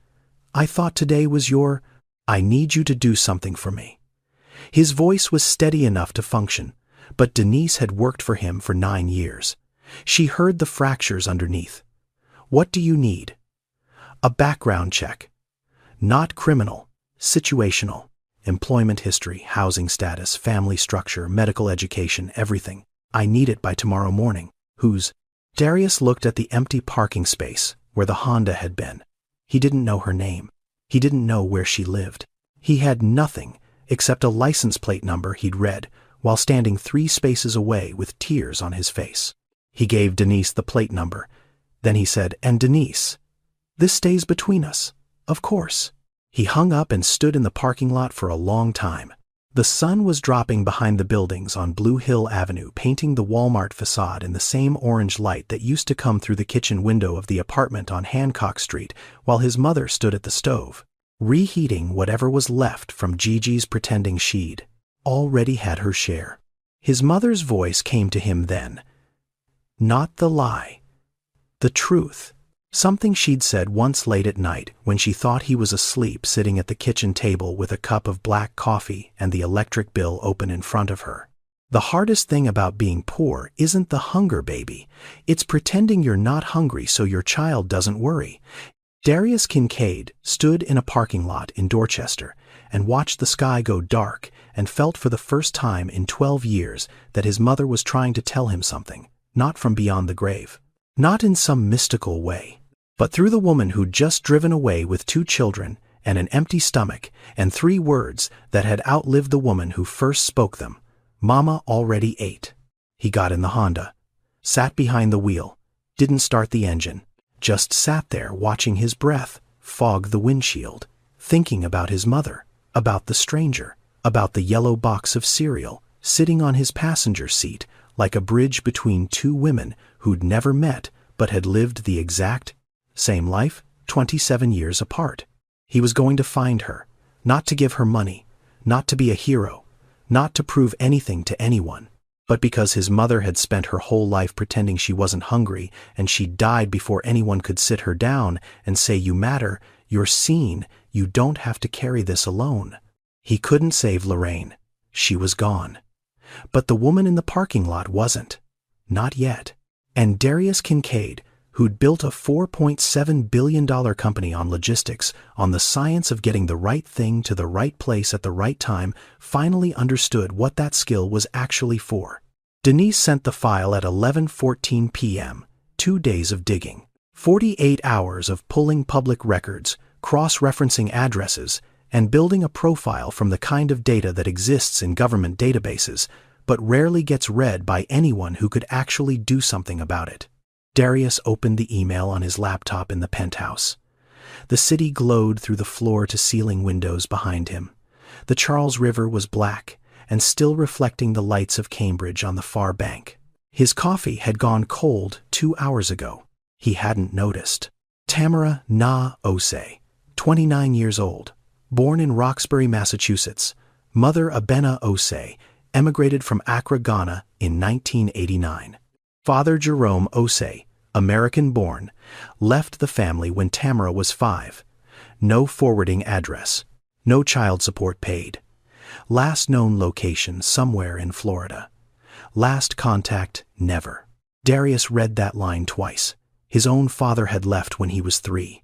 A: I thought today was your... I need you to do something for me." His voice was steady enough to function, but Denise had worked for him for 9 years. She heard the fractures underneath. "What do you need?" "A background check. Not criminal, situational. Employment history, housing status, family structure, medical education, everything. I need it by tomorrow morning." "Whose?" Darius looked at the empty parking space where the Honda had been. He didn't know her name. He didn't know where she lived. He had nothing except a license plate number he'd read while standing 3 spaces away with tears on his face. He gave Denise the plate number. Then he said, "And Denise, this stays between us, of course." He hung up and stood in the parking lot for a long time. The sun was dropping behind the buildings on Blue Hill Avenue, painting the Walmart facade in the same orange light that used to come through the kitchen window of the apartment on Hancock Street while his mother stood at the stove, reheating whatever was left from Gigi's pretending she'd already had her share. His mother's voice came to him then. Not the lie. The truth. Something she'd said once late at night when she thought he was asleep sitting at the kitchen table with a cup of black coffee and the electric bill open in front of her. "The hardest thing about being poor isn't the hunger, baby. It's pretending you're not hungry so your child doesn't worry." Darius Kincaid stood in a parking lot in Dorchester and watched the sky go dark and felt for the first time in 12 years that his mother was trying to tell him something, not from beyond the grave. Not in some mystical way, but through the woman who'd just driven away with 2 children and an empty stomach and 3 words that had outlived the woman who first spoke them. "Mama already ate." He got in the Honda, sat behind the wheel, didn't start the engine, just sat there watching his breath fog the windshield, thinking about his mother, about the stranger, about the yellow box of cereal sitting on his passenger seat like a bridge between 2 women who'd never met but had lived the exact same life, 27 years apart. He was going to find her, not to give her money, not to be a hero, not to prove anything to anyone, but because his mother had spent her whole life pretending she wasn't hungry and she died before anyone could sit her down and say, "You matter, you're seen, you don't have to carry this alone." He couldn't save Lorraine. She was gone. But the woman in the parking lot wasn't. Not yet. And Darius Kincaid, who'd built a $4.7 billion company on logistics, on the science of getting the right thing to the right place at the right time, finally understood what that skill was actually for. Denise sent the file at 11:14 p.m., 2 days of digging, 48 hours of pulling public records, cross-referencing addresses, and building a profile from the kind of data that exists in government databases, but rarely gets read by anyone who could actually do something about it. Darius opened the email on his laptop in the penthouse. The city glowed through the floor-to-ceiling windows behind him. The Charles River was black and still reflecting the lights of Cambridge on the far bank. His coffee had gone cold 2 hours ago. He hadn't noticed. Tamara Na Osei, 29 years old, born in Roxbury, Massachusetts. Mother Abena Osei emigrated from Accra, Ghana in 1989. Father Jerome Osei, American-born, left the family when Tamara was 5. No forwarding address. No child support paid. Last known location somewhere in Florida. Last contact never. Darius read that line twice. His own father had left when he was 3.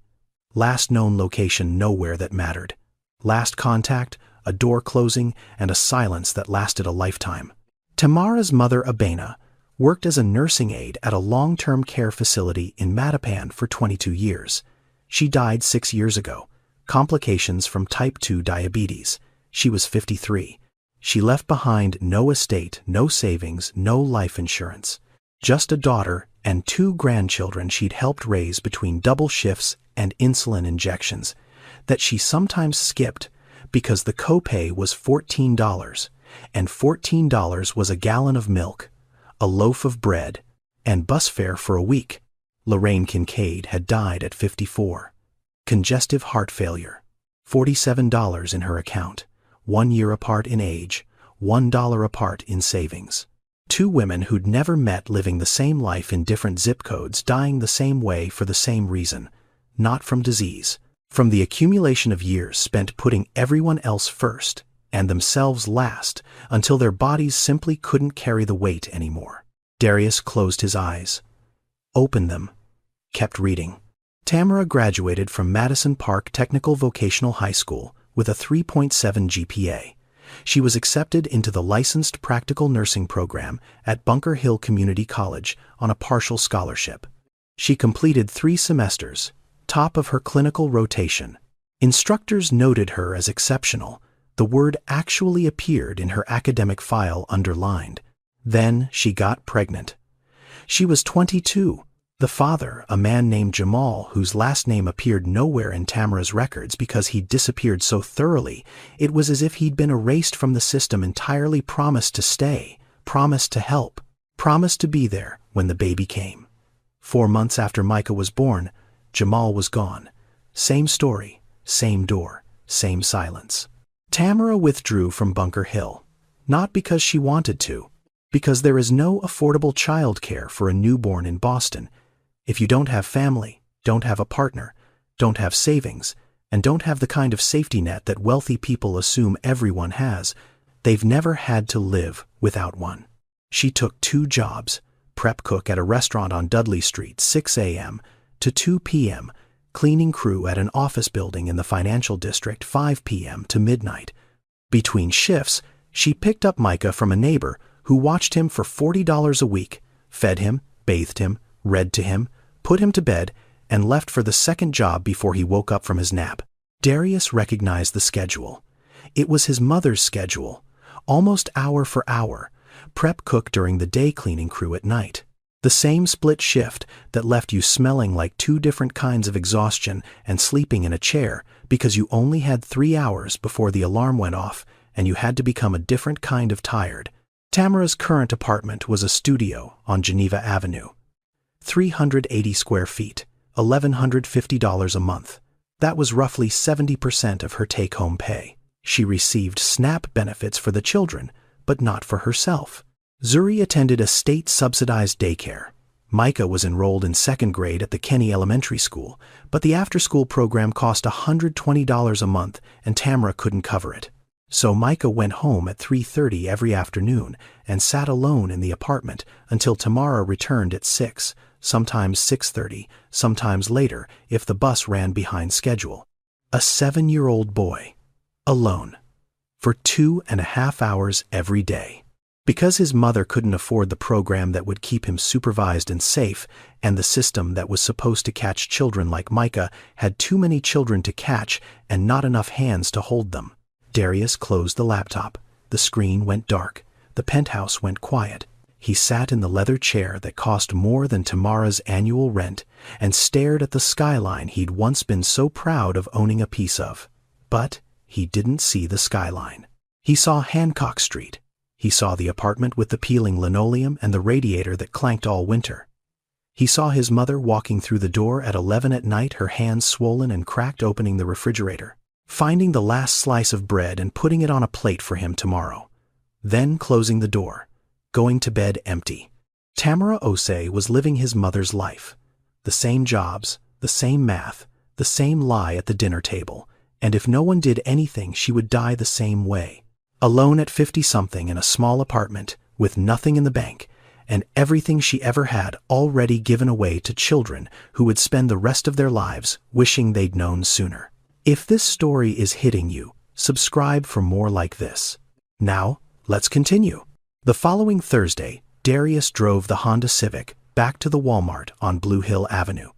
A: Last known location nowhere that mattered. Last contact, a door closing, and a silence that lasted a lifetime. Tamara's mother Abena worked as a nursing aide at a long-term care facility in Mattapan for 22 years. She died 6 years ago. Complications from type 2 diabetes. She was 53. She left behind no estate, no savings, no life insurance. Just a daughter and 2 grandchildren she'd helped raise between double shifts and insulin injections that she sometimes skipped because the copay was $14, and $14 was a gallon of milk, a loaf of bread, and bus fare for a week. Lorraine Kincaid had died at 54. Congestive heart failure. $47 in her account, 1 year apart in age, $1 apart in savings. 2 women who'd never met living the same life in different zip codes dying the same way for the same reason, not from disease, From the accumulation of years spent putting everyone else first and themselves last until their bodies simply couldn't carry the weight anymore. Darius closed his eyes, opened them, kept reading. Tamara graduated from Madison Park Technical Vocational High School with a 3.7 GPA. She was accepted into the licensed practical nursing program at Bunker Hill Community College on a partial scholarship. She completed 3 semesters, top of her clinical rotation. Instructors noted her as exceptional. The word actually appeared in her academic file underlined. Then she got pregnant. She was 22. The father, a man named Jamal, whose last name appeared nowhere in Tamara's records because he'd disappeared so thoroughly, it was as if he'd been erased from the system entirely, promised to stay, promised to help, promised to be there when the baby came. 4 months after Micah was born, Jamal was gone. Same story, same door, same silence. Tamara withdrew from Bunker Hill, not because she wanted to, because there is no affordable childcare for a newborn in Boston. If you don't have family, don't have a partner, don't have savings, and don't have the kind of safety net that wealthy people assume everyone has, they've never had to live without one. She took 2 jobs, prep cook at a restaurant on Dudley Street 6 a.m. to 2 p.m., cleaning crew at an office building in the financial district 5 p.m. to midnight. Between shifts, she picked up Micah from a neighbor who watched him for $40 a week, fed him, bathed him, read to him, put him to bed, and left for the second job before he woke up from his nap. Darius recognized the schedule. It was his mother's schedule, almost hour for hour, prep cook during the day, cleaning crew at night. The same split shift that left you smelling like 2 different kinds of exhaustion and sleeping in a chair because you only had 3 hours before the alarm went off and you had to become a different kind of tired. Tamara's current apartment was a studio on Geneva Avenue. 380 square feet, $1,150 a month. That was roughly 70% of her take-home pay. She received SNAP benefits for the children, but not for herself. Zuri attended a state-subsidized daycare. Micah was enrolled in 2nd grade at the Kenny Elementary School, but the after-school program cost $120 a month and Tamara couldn't cover it. So Micah went home at 3:30 every afternoon and sat alone in the apartment until Tamara returned at 6, sometimes 6:30, sometimes later if the bus ran behind schedule. A 7-year-old boy, alone, for 2.5 hours every day. Because his mother couldn't afford the program that would keep him supervised and safe, and the system that was supposed to catch children like Micah had too many children to catch and not enough hands to hold them. Darius closed the laptop. The screen went dark. The penthouse went quiet. He sat in the leather chair that cost more than Tamara's annual rent and stared at the skyline he'd once been so proud of owning a piece of. But he didn't see the skyline. He saw Hancock Street. He saw the apartment with the peeling linoleum and the radiator that clanked all winter. He saw his mother walking through the door at 11 at night, her hands swollen and cracked, opening the refrigerator, finding the last slice of bread and putting it on a plate for him tomorrow, then closing the door, going to bed empty. Tamara Osei was living his mother's life. The same jobs, the same math, the same lie at the dinner table, and if no one did anything, she would die the same way. Alone at 50-something in a small apartment, with nothing in the bank, and everything she ever had already given away to children who would spend the rest of their lives wishing they'd known sooner. If this story is hitting you, subscribe for more like this. Now, let's continue. The following Thursday, Darius drove the Honda Civic back to the Walmart on Blue Hill Avenue.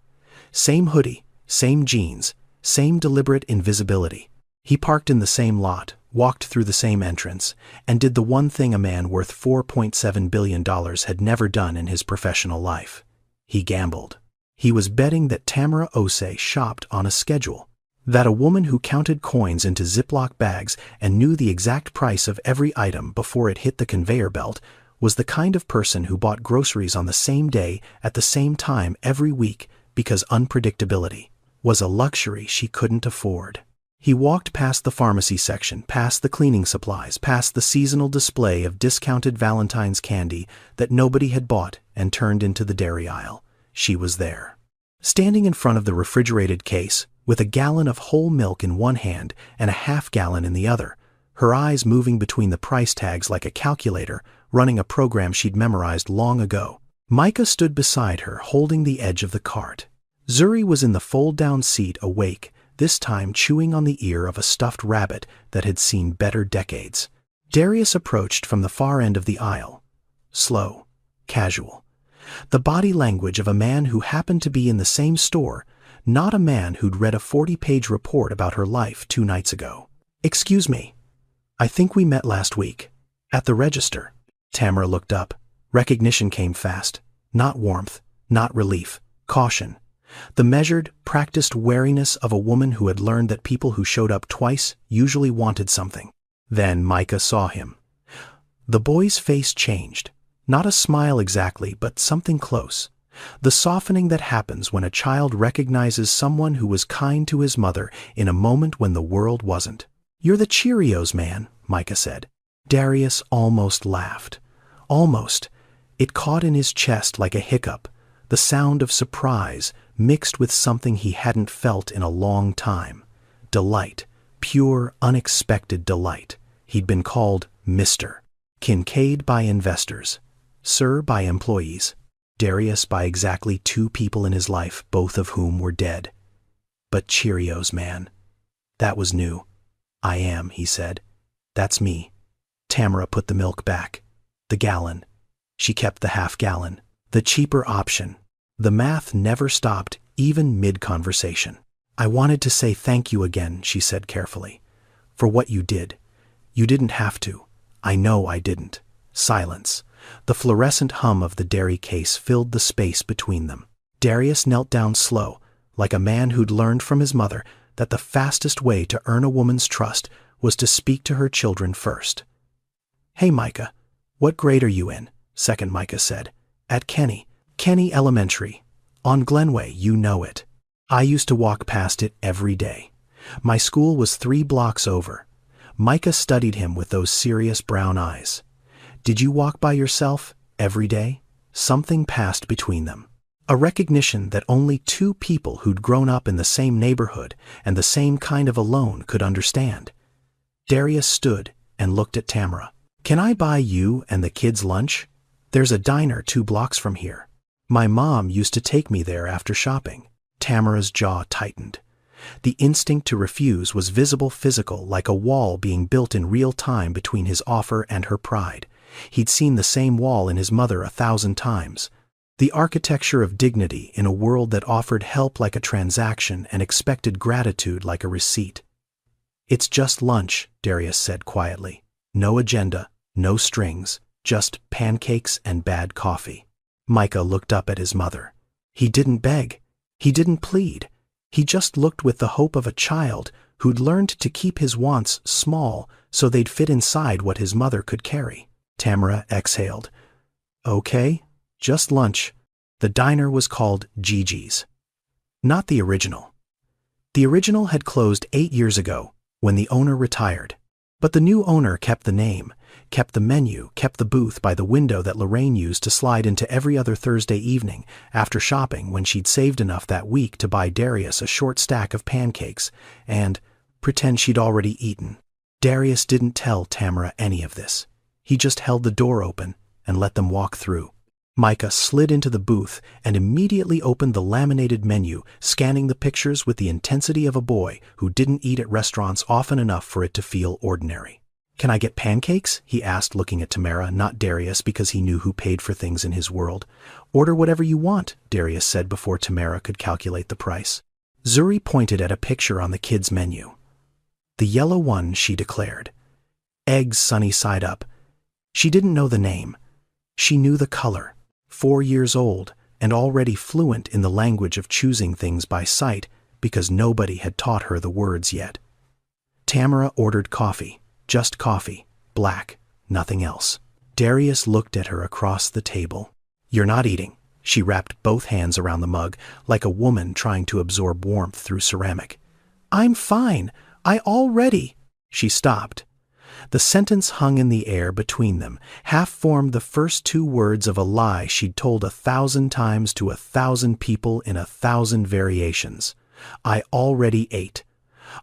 A: Same hoodie, same jeans, same deliberate invisibility. He parked in the same lot, walked through the same entrance, and did the one thing a man worth $4.7 billion had never done in his professional life. He gambled. He was betting that Tamara Osei shopped on a schedule, that a woman who counted coins into Ziploc bags and knew the exact price of every item before it hit the conveyor belt was the kind of person who bought groceries on the same day at the same time every week because unpredictability was a luxury she couldn't afford. He walked past the pharmacy section, past the cleaning supplies, past the seasonal display of discounted Valentine's candy that nobody had bought, and turned into the dairy aisle. She was there. Standing in front of the refrigerated case, with a gallon of whole milk in one hand and a half-gallon in the other, her eyes moving between the price tags like a calculator, running a program she'd memorized long ago. Micah stood beside her, holding the edge of the cart. Zuri was in the fold-down seat, awake, this time chewing on the ear of a stuffed rabbit that had seen better decades. Darius approached from the far end of the aisle. Slow, casual. The body language of a man who happened to be in the same store, not a man who'd read a 40-page report about her life 2 nights ago. "Excuse me. I think we met last week. At the register." Tamara looked up. Recognition came fast. Not warmth, not relief, caution. The measured, practiced wariness of a woman who had learned that people who showed up twice usually wanted something. Then Micah saw him. The boy's face changed. Not a smile exactly, but something close. The softening that happens when a child recognizes someone who was kind to his mother in a moment when the world wasn't. "You're the Cheerios man," Micah said. Darius almost laughed. Almost. It caught in his chest like a hiccup, the sound of surprise mixed with something he hadn't felt in a long time. Delight, pure, unexpected delight. He'd been called Mr. Kincaid by investors, Sir by employees, Darius by exactly 2 people in his life, both of whom were dead. But Cheerios man. That was new. "I am," he said. "That's me." Tamara put the milk back. The gallon. She kept the half-gallon. The cheaper option. The math never stopped, even mid-conversation. "I wanted to say thank you again," she said carefully. "For what you did. You didn't have to. I know I didn't." Silence. The fluorescent hum of the dairy case filled the space between them. Darius knelt down slow, like a man who'd learned from his mother that the fastest way to earn a woman's trust was to speak to her children first. "Hey, Micah, what grade are you in?" Second Micah said. "At Kenny Elementary. On Glenway, you know it. I used to walk past it every day. My school was 3 blocks over." Micah studied him with those serious brown eyes. "Did you walk by yourself every day?" Something passed between them. A recognition that only 2 people who'd grown up in the same neighborhood and the same kind of alone could understand. Darius stood and looked at Tamara. "Can I buy you and the kids lunch? There's a diner 2 blocks from here. My mom used to take me there after shopping." Tamara's jaw tightened. The instinct to refuse was visible, physical, like a wall being built in real time between his offer and her pride. He'd seen the same wall in his mother 1,000 times. The architecture of dignity in a world that offered help like a transaction and expected gratitude like a receipt. "It's just lunch," Darius said quietly. "No agenda, no strings, just pancakes and bad coffee." Micah looked up at his mother. He didn't beg. He didn't plead. He just looked with the hope of a child who'd learned to keep his wants small so they'd fit inside what his mother could carry. Tamara exhaled. "Okay, just lunch." The diner was called Gigi's. Not the original. The original had closed 8 years ago, when the owner retired. But the new owner kept the name, kept the menu, kept the booth by the window that Lorraine used to slide into every other Thursday evening after shopping when she'd saved enough that week to buy Darius a short stack of pancakes and pretend she'd already eaten. Darius didn't tell Tamara any of this. He just held the door open and let them walk through. Micah slid into the booth and immediately opened the laminated menu, scanning the pictures with the intensity of a boy who didn't eat at restaurants often enough for it to feel ordinary. "Can I get pancakes?" he asked, looking at Tamara, not Darius, because he knew who paid for things in his world. "Order whatever you want," Darius said before Tamara could calculate the price. Zuri pointed at a picture on the kids' menu. "The yellow one," she declared. "Eggs sunny side up." She didn't know the name. She knew the color. 4 years old and already fluent in the language of choosing things by sight because nobody had taught her the words yet. Tamara ordered coffee, just coffee, black, nothing else. Darius looked at her across the table. "You're not eating." She wrapped both hands around the mug like a woman trying to absorb warmth through ceramic. "I'm fine. I already." She stopped. The sentence hung in the air between them, half-formed the first 2 words of a lie she'd told 1,000 times to 1,000 people in 1,000 variations. I already ate.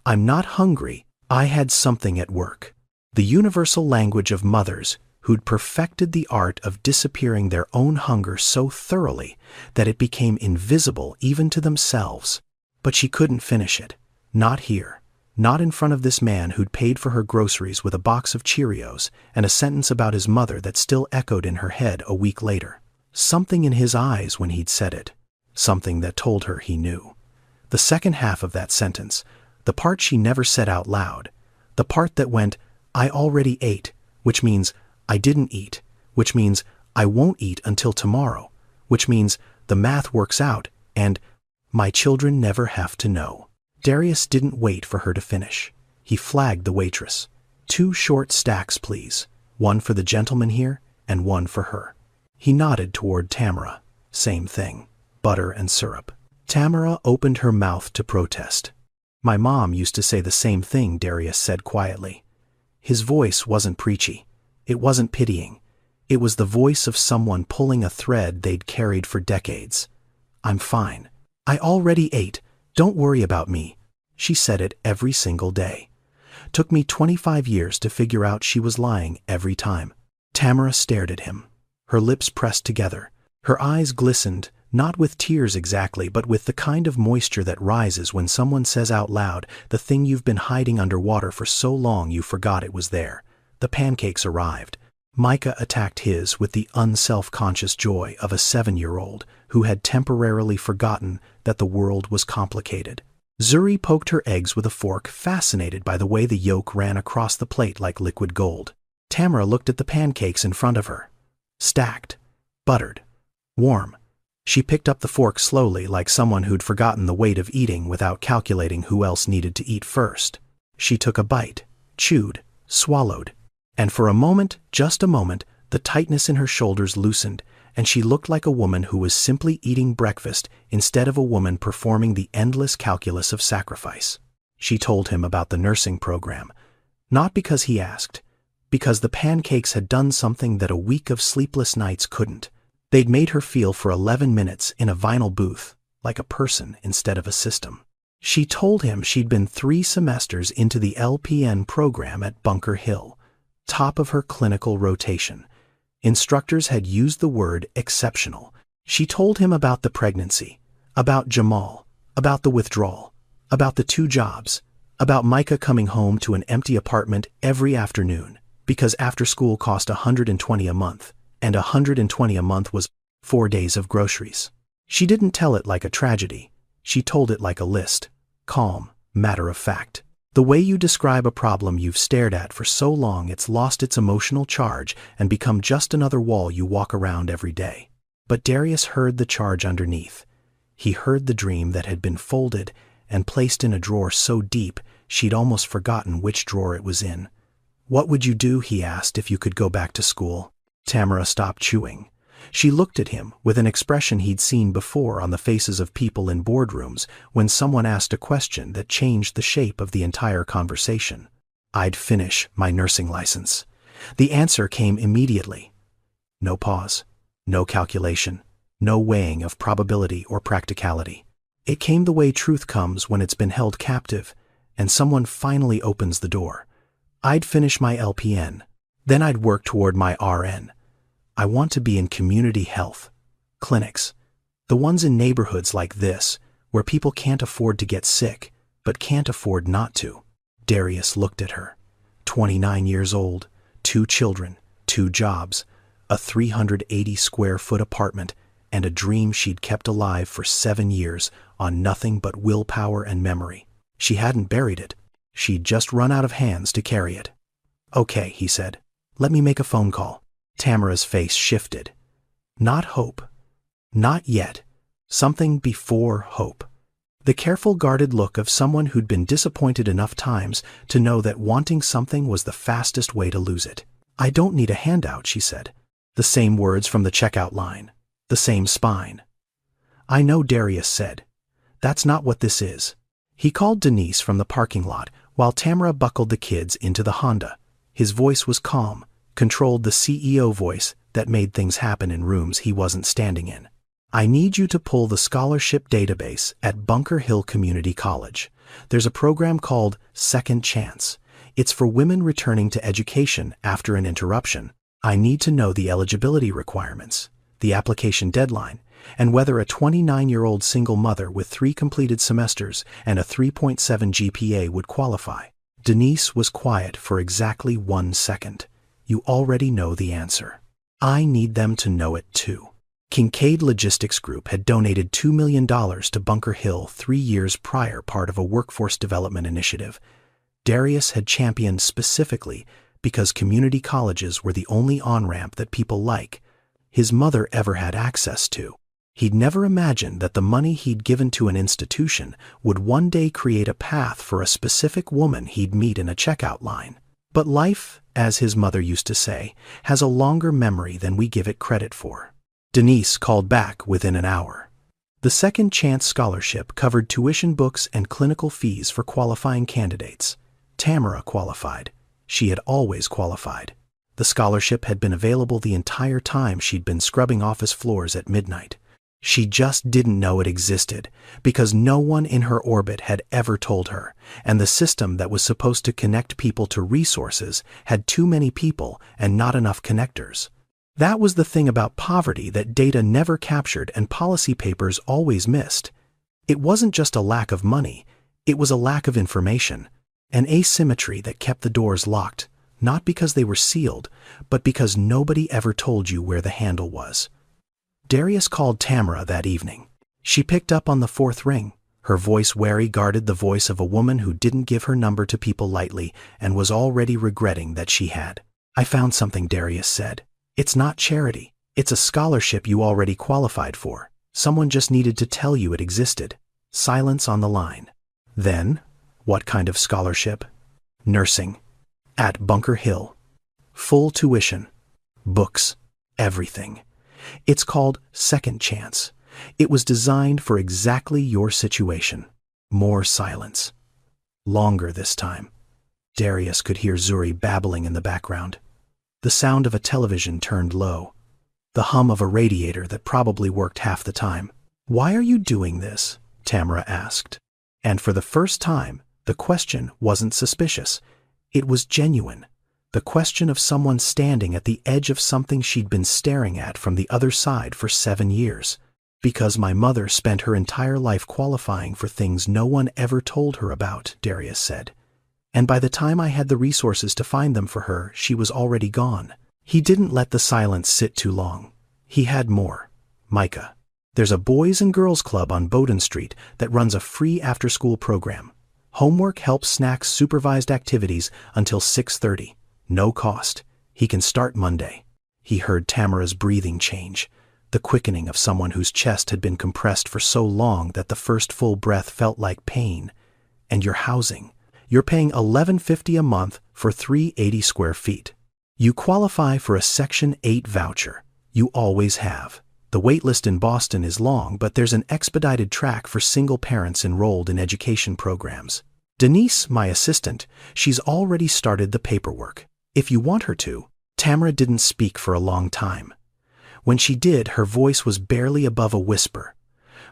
A: I'm not hungry. I had something at work. The universal language of mothers who'd perfected the art of disappearing their own hunger so thoroughly that it became invisible even to themselves. But she couldn't finish it. Not here. Not in front of this man who'd paid for her groceries with a box of Cheerios and a sentence about his mother that still echoed in her head a week later. Something in his eyes when he'd said it. Something that told her he knew. The second half of that sentence, the part she never said out loud, the part that went, I already ate, which means I didn't eat, which means I won't eat until tomorrow, which means the math works out, and my children never have to know. Darius didn't wait for her to finish. He flagged the waitress. 2 short stacks, please. 1 for the gentleman here, and 1 for her. He nodded toward Tamara. Same thing. Butter and syrup. Tamara opened her mouth to protest. My mom used to say the same thing, Darius said quietly. His voice wasn't preachy. It wasn't pitying. It was the voice of someone pulling a thread they'd carried for decades. I'm fine. I already ate. Don't worry about me. She said it every single day. Took me 25 years to figure out she was lying every time. Tamara stared at him. Her lips pressed together. Her eyes glistened, not with tears exactly, but with the kind of moisture that rises when someone says out loud the thing you've been hiding underwater for so long you forgot it was there. The pancakes arrived. Micah attacked his with the unself-conscious joy of a 7-year-old who had temporarily forgotten that the world was complicated. Zuri poked her eggs with a fork, fascinated by the way the yolk ran across the plate like liquid gold. Tamara looked at the pancakes in front of her. Stacked. Buttered. Warm. She picked up the fork slowly, like someone who'd forgotten the weight of eating without calculating who else needed to eat first. She took a bite, chewed, swallowed. And for a moment, just a moment, the tightness in her shoulders loosened, and she looked like a woman who was simply eating breakfast instead of a woman performing the endless calculus of sacrifice. She told him about the nursing program, not because he asked, because the pancakes had done something that a week of sleepless nights couldn't. They'd made her feel for 11 minutes in a vinyl booth, like a person instead of a system. She told him she'd been 3 semesters into the LPN program at Bunker Hill, top of her clinical rotation. Instructors had used the word exceptional. She told him about the pregnancy, about Jamal, about the withdrawal, about the 2 jobs, about Micah coming home to an empty apartment every afternoon, because after school cost $120 a month, and $120 a month was 4 days of groceries. She didn't tell it like a tragedy. She told it like a list, calm, matter of fact. The way you describe a problem you've stared at for so long it's lost its emotional charge and become just another wall you walk around every day. But Darius heard the charge underneath. He heard the dream that had been folded and placed in a drawer so deep she'd almost forgotten which drawer it was in. What would you do, he asked, if you could go back to school? Tamara stopped chewing. She looked at him with an expression he'd seen before on the faces of people in boardrooms when someone asked a question that changed the shape of the entire conversation. I'd finish my nursing license. The answer came immediately. No pause, no calculation, no weighing of probability or practicality. It came the way truth comes when it's been held captive, and someone finally opens the door. I'd finish my LPN. Then I'd work toward my RN. I want to be in community health. Clinics. The ones in neighborhoods like this, where people can't afford to get sick, but can't afford not to. Darius looked at her. 29 years old, 2 children, 2 jobs, a 380-square-foot apartment, and a dream she'd kept alive for 7 years on nothing but willpower and memory. She hadn't buried it. She'd just run out of hands to carry it. Okay, he said. Let me make a phone call. Tamara's face shifted. Not hope. Not yet. Something before hope. The careful, guarded look of someone who'd been disappointed enough times to know that wanting something was the fastest way to lose it. I don't need a handout, she said. The same words from the checkout line. The same spine. I know, Darius said. That's not what this is. He called Denise from the parking lot while Tamara buckled the kids into the Honda. His voice was calm, controlled the CEO voice that made things happen in rooms he wasn't standing in. I need you to pull the scholarship database at Bunker Hill Community College. There's a program called Second Chance. It's for women returning to education after an interruption. I need to know the eligibility requirements, the application deadline, and whether a 29-year-old single mother with 3 completed semesters and a 3.7 GPA would qualify. Denise was quiet for exactly 1 second. You already know the answer. I need them to know it too. Kincaid Logistics Group had donated $2 million to Bunker Hill 3 years prior, part of a workforce development initiative. Darius had championed specifically because community colleges were the only on-ramp that people like his mother ever had access to. He'd never imagined that the money he'd given to an institution would one day create a path for a specific woman he'd meet in a checkout line. But life, as his mother used to say, has a longer memory than we give it credit for. Denise called back within an hour. The Second Chance Scholarship covered tuition, books, and clinical fees for qualifying candidates. Tamara qualified. She had always qualified. The scholarship had been available the entire time she'd been scrubbing office floors at midnight. She just didn't know it existed because no one in her orbit had ever told her, and the system that was supposed to connect people to resources had too many people and not enough connectors. That was the thing about poverty that data never captured and policy papers always missed. It wasn't just a lack of money, it was a lack of information, an asymmetry that kept the doors locked, not because they were sealed, but because nobody ever told you where the handle was. Darius called Tamara that evening. She picked up on the 4th ring. Her voice wary guarded the voice of a woman who didn't give her number to people lightly and was already regretting that she had. I found something, Darius said. It's not charity. It's a scholarship you already qualified for. Someone just needed to tell you it existed. Silence on the line. Then, what kind of scholarship? Nursing. At Bunker Hill. Full tuition. Books. Everything. It's called Second Chance. It was designed for exactly your situation. More silence. Longer this time. Darius could hear Zuri babbling in the background. The sound of a television turned low. The hum of a radiator that probably worked half the time. Why are you doing this? Tamara asked. And for the first time, the question wasn't suspicious. It was genuine. The question of someone standing at the edge of something she'd been staring at from the other side for 7 years. Because my mother spent her entire life qualifying for things no one ever told her about, Darius said. And by the time I had the resources to find them for her, she was already gone. He didn't let the silence sit too long. He had more. Micah. There's a Boys and Girls Club on Bowdoin Street that runs a free after-school program. Homework, help, snacks, supervised activities until 6:30. No cost. He can start Monday. He heard Tamara's breathing change, the quickening of someone whose chest had been compressed for so long that the first full breath felt like pain. And your housing. You're paying $11.50 a month for 380 square feet. You qualify for a Section 8 voucher. You always have. The waitlist in Boston is long, but there's an expedited track for single parents enrolled in education programs. Denise, my assistant, she's already started the paperwork. If you want her to. Tamara didn't speak for a long time. When she did, her voice was barely above a whisper,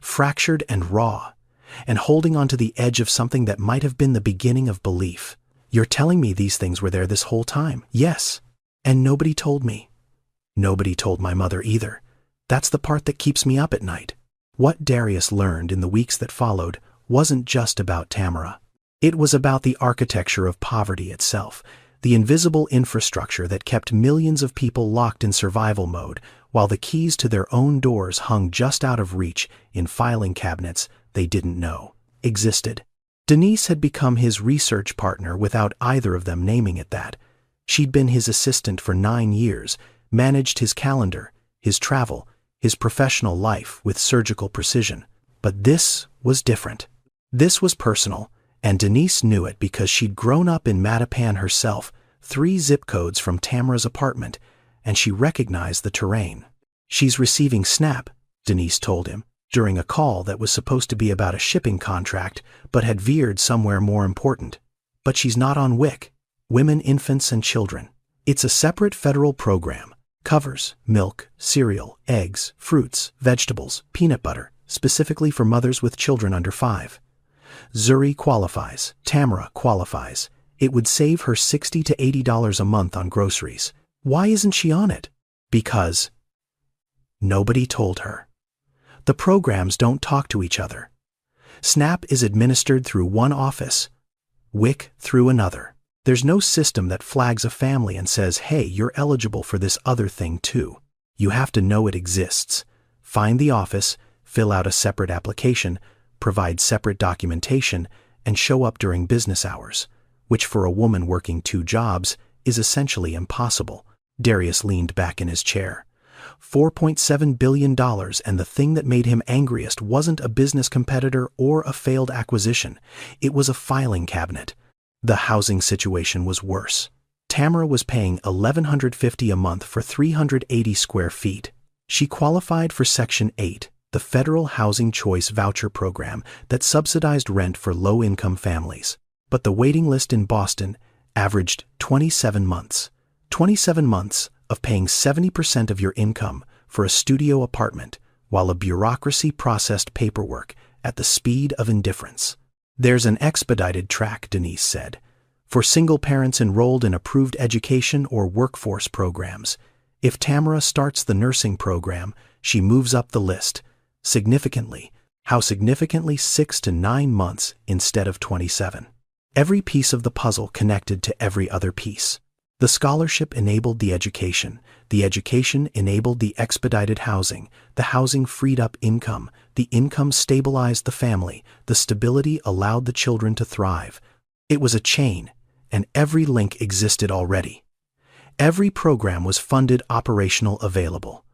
A: fractured and raw, and holding onto the edge of something that might have been the beginning of belief. You're telling me these things were there this whole time? Yes. And nobody told me. Nobody told my mother either. That's the part that keeps me up at night. What Darius learned in the weeks that followed wasn't just about Tamara. It was about the architecture of poverty itself, the invisible infrastructure that kept millions of people locked in survival mode, while the keys to their own doors hung just out of reach in filing cabinets they didn't know existed. Denise had become his research partner without either of them naming it that. She'd been his assistant for 9 years, managed his calendar, his travel, his professional life with surgical precision. But this was different. This was personal, and Denise knew it because she'd grown up in Mattapan herself, 3 zip codes from Tamara's apartment, and she recognized the terrain. She's receiving SNAP, Denise told him, during a call that was supposed to be about a shipping contract but had veered somewhere more important. But she's not on WIC, Women, Infants, and Children. It's a separate federal program, Covers, milk, cereal, eggs, fruits, vegetables, peanut butter, specifically for mothers with children under 5. Zuri qualifies. Tamara qualifies. It would save her $60 to $80 a month on groceries. Why isn't she on it? Because nobody told her. The programs don't talk to each other. SNAP is administered through one office, WIC through another. There's no system that flags a family and says, hey, you're eligible for this other thing too. You have to know it exists. Find the office, fill out a separate application, provide separate documentation, and show up during business hours, which for a woman working 2 jobs is essentially impossible. Darius leaned back in his chair. $4.7 billion, and the thing that made him angriest wasn't a business competitor or a failed acquisition. It was a filing cabinet. The housing situation was worse. Tamara was paying $1,150 a month for 380 square feet. She qualified for Section 8, the federal Housing Choice Voucher program that subsidized rent for low-income families. But the waiting list in Boston averaged 27 months. 27 months of paying 70% of your income for a studio apartment while a bureaucracy processed paperwork at the speed of indifference. There's an expedited track, Denise said, for single parents enrolled in approved education or workforce programs. If Tamara starts the nursing program, she moves up the list. Significantly. How significantly? 6 to 9 months instead of 27. Every piece of the puzzle connected to every other piece. The scholarship enabled the education enabled the expedited housing, the housing freed up income, the income stabilized the family, the stability allowed the children to thrive. It was a chain, and every link existed already. Every program was funded, operational, available.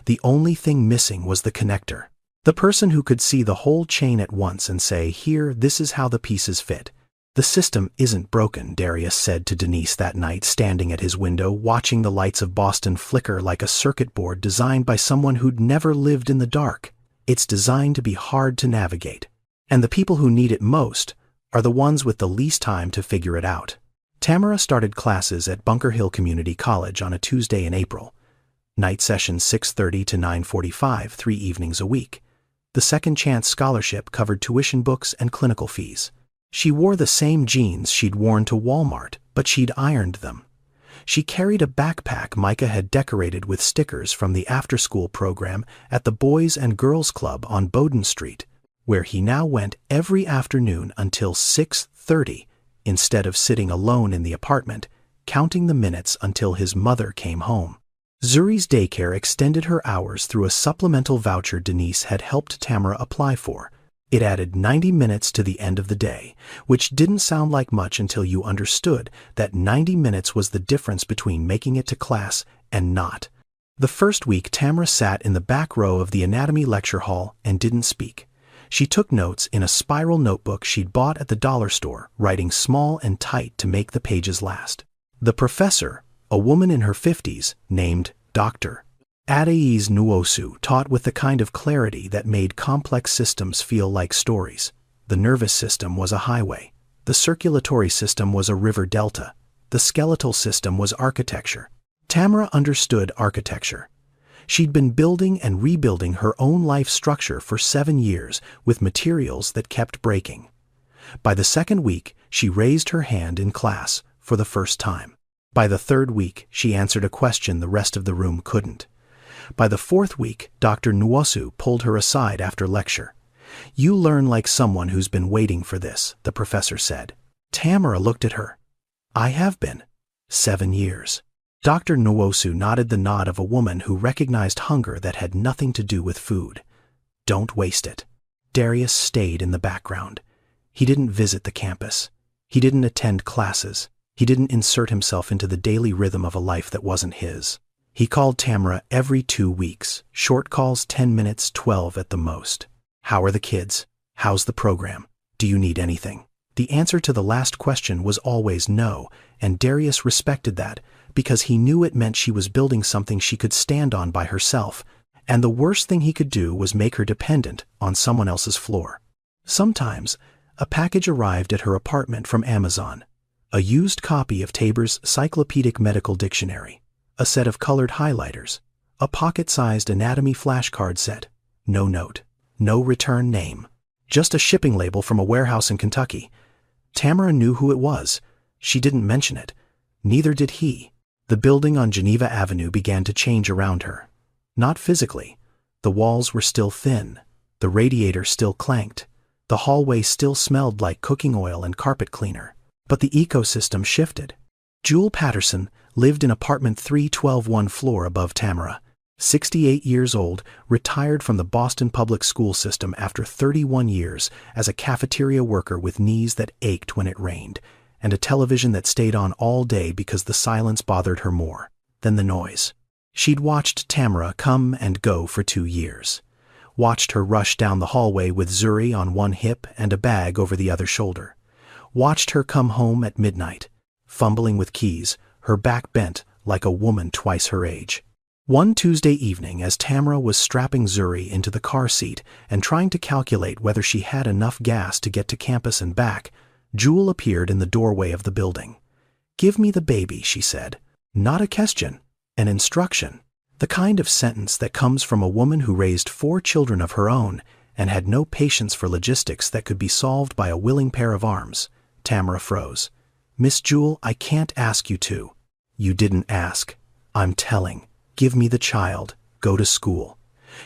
A: The only thing missing was the connector. The person who could see the whole chain at once and say, here, this is how the pieces fit. The system isn't broken, Darius said to Denise that night, standing at his window, watching the lights of Boston flicker like a circuit board designed by someone who'd never lived in the dark. It's designed to be hard to navigate. And the people who need it most are the ones with the least time to figure it out. Tamara started classes at Bunker Hill Community College on a Tuesday in April. Night sessions 6:30 to 9:45, 3 evenings a week. The Second Chance Scholarship covered tuition books and clinical fees. She wore the same jeans she'd worn to Walmart, but she'd ironed them. She carried a backpack Micah had decorated with stickers from the after-school program at the Boys and Girls Club on Bowdoin Street, where he now went every afternoon until 6:30, instead of sitting alone in the apartment, counting the minutes until his mother came home. Zuri's daycare extended her hours through a supplemental voucher Denise had helped Tamara apply for. It added 90 minutes to the end of the day, which didn't sound like much until you understood that 90 minutes was the difference between making it to class and not. The first week, Tamara sat in the back row of the anatomy lecture hall and didn't speak. She took notes in a spiral notebook she'd bought at the dollar store, writing small and tight to make the pages last. The professor, a woman in her 50s, named Dr. Adaise Nwosu, taught with the kind of clarity that made complex systems feel like stories. The nervous system was a highway. The circulatory system was a river delta. The skeletal system was architecture. Tamara understood architecture. She'd been building and rebuilding her own life structure for 7 years with materials that kept breaking. By the second week, she raised her hand in class for the first time. By the third week, she answered a question the rest of the room couldn't. By the fourth week, Dr. Nwosu pulled her aside after lecture. "You learn like someone who's been waiting for this," the professor said. Tamara looked at her. "I have been. 7 years." Dr. Nwosu nodded the nod of a woman who recognized hunger that had nothing to do with food. "Don't waste it." Darius stayed in the background. He didn't visit the campus. He didn't attend classes. He didn't insert himself into the daily rhythm of a life that wasn't his. He called Tamara every 2 weeks, short calls, 10 minutes, 12 at the most. "How are the kids? How's the program? Do you need anything?" The answer to the last question was always no, and Darius respected that because he knew it meant she was building something she could stand on by herself, and the worst thing he could do was make her dependent on someone else's floor. Sometimes, a package arrived at her apartment from Amazon, a used copy of Tabor's Cyclopedic Medical Dictionary, a set of colored highlighters, a pocket-sized anatomy flashcard set. No note, no return name. Just a shipping label from a warehouse in Kentucky. Tamara knew who it was. She didn't mention it. Neither did he. The building on Geneva Avenue began to change around her. Not physically. The walls were still thin. The radiator still clanked. The hallway still smelled like cooking oil and carpet cleaner. But the ecosystem shifted. Jewel Patterson lived in apartment 312, one floor above Tamara. 68 years old, retired from the Boston public school system after 31 years as a cafeteria worker with knees that ached when it rained, and a television that stayed on all day because the silence bothered her more than the noise. She'd watched Tamara come and go for 2 years. Watched her rush down the hallway with Zuri on one hip and a bag over the other shoulder. Watched her come home at midnight, fumbling with keys, her back bent like a woman twice her age. One Tuesday evening, as Tamara was strapping Zuri into the car seat and trying to calculate whether she had enough gas to get to campus and back, Jewel appeared in the doorway of the building. "Give me the baby," she said. Not a question, an instruction. The kind of sentence that comes from a woman who raised 4 children of her own and had no patience for logistics that could be solved by a willing pair of arms. Tamara froze. "Miss Jewel, I can't ask you to." "You didn't ask. I'm telling. Give me the child. Go to school.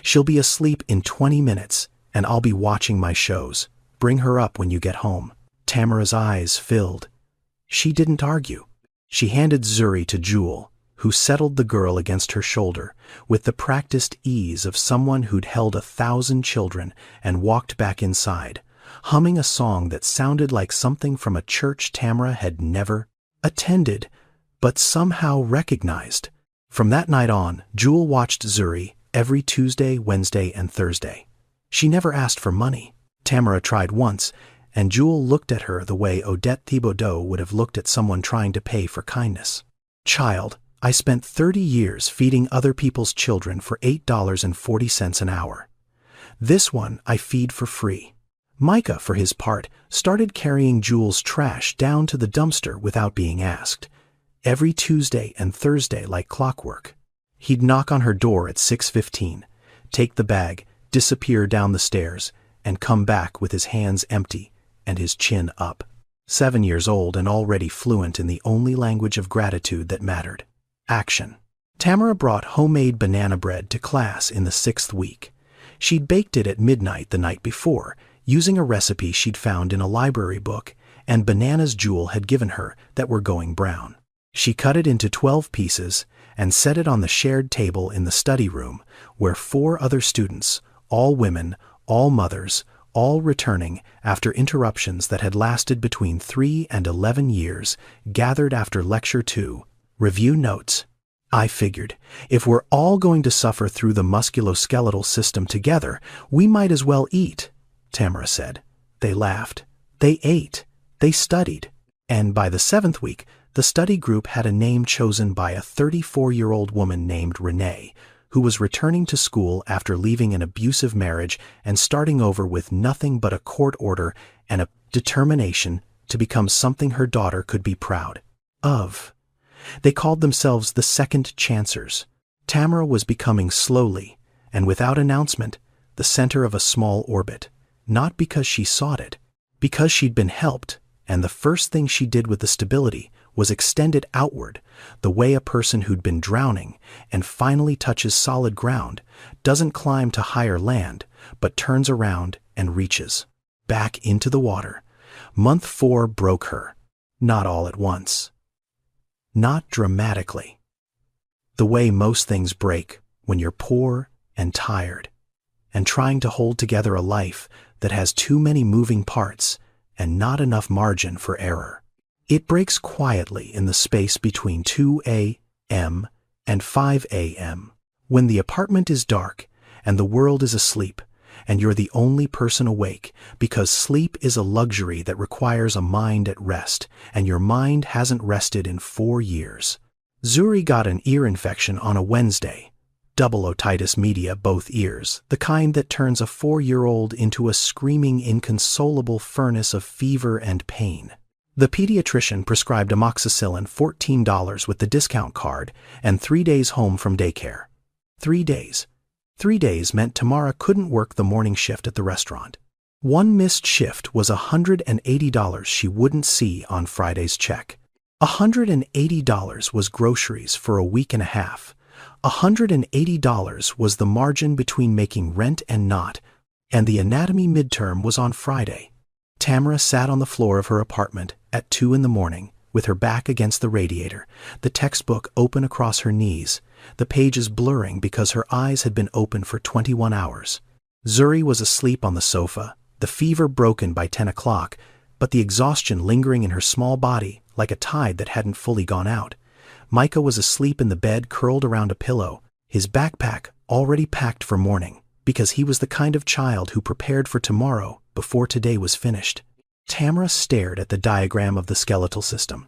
A: She'll be asleep in 20 minutes, and I'll be watching my shows. Bring her up when you get home." Tamara's eyes filled. She didn't argue. She handed Zuri to Jewel, who settled the girl against her shoulder with the practiced ease of someone who'd held 1,000 children and walked back inside, humming a song that sounded like something from a church Tamara had never attended, but somehow recognized. From that night on, Jewel watched Zuri every Tuesday, Wednesday, and Thursday. She never asked for money. Tamara tried once, and Jewel looked at her the way Odette Thibodeau would have looked at someone trying to pay for kindness. "Child, I spent 30 years feeding other people's children for $8.40 an hour. This one I feed for free." Micah, for his part, started carrying Jewel's trash down to the dumpster without being asked. Every Tuesday and Thursday like clockwork. He'd knock on her door at 6:15, take the bag, disappear down the stairs, and come back with his hands empty and his chin up. 7 years old and already fluent in the only language of gratitude that mattered: action. Tamara brought homemade banana bread to class in the 6th week. She'd baked it at midnight the night before, using a recipe she'd found in a library book and bananas Jewel had given her that were going brown. She cut it into 12 pieces and set it on the shared table in the study room, where 4 other students, all women, all mothers, all returning after interruptions that had lasted between 3 and 11 years, gathered after lecture 2. Review notes. "I figured, if we're all going to suffer through the musculoskeletal system together, we might as well eat," Tamara said. They laughed. They ate. They studied. And by the 7th week, the study group had a name chosen by a 34-year-old woman named Renee, who was returning to school after leaving an abusive marriage and starting over with nothing but a court order and a determination to become something her daughter could be proud of. They called themselves the Second Chancers. Tamara was becoming slowly, and without announcement, the center of a small orbit, not because she sought it, because she'd been helped, and the first thing she did with the stability was extend it outward, the way a person who'd been drowning and finally touches solid ground, doesn't climb to higher land, but turns around and reaches back into the water. Month 4 broke her. Not all at once. Not dramatically. The way most things break when you're poor and tired, and trying to hold together a life that has too many moving parts and not enough margin for error. It breaks quietly in the space between 2 a.m. and 5 a.m., when the apartment is dark and the world is asleep, and you're the only person awake, because sleep is a luxury that requires a mind at rest, and your mind hasn't rested in 4 years. Zuri got an ear infection on a Wednesday. Double otitis media, both ears, the kind that turns a 4-year-old into a screaming, inconsolable furnace of fever and pain. The pediatrician prescribed amoxicillin $14 with the discount card and 3 days home from daycare. 3 days. 3 days meant Tamara couldn't work the morning shift at the restaurant. One missed shift was $180 she wouldn't see on Friday's check. $180 was groceries for a week and a half. $180 was the margin between making rent and not, and the anatomy midterm was on Friday. Tamara sat on the floor of her apartment at 2 in the morning, with her back against the radiator, the textbook open across her knees, the pages blurring because her eyes had been open for 21 hours. Zuri was asleep on the sofa, the fever broken by 10 o'clock, but the exhaustion lingering in her small body like a tide that hadn't fully gone out. Micah was asleep in the bed curled around a pillow, his backpack already packed for morning, because he was the kind of child who prepared for tomorrow before today was finished. Tamara stared at the diagram of the skeletal system.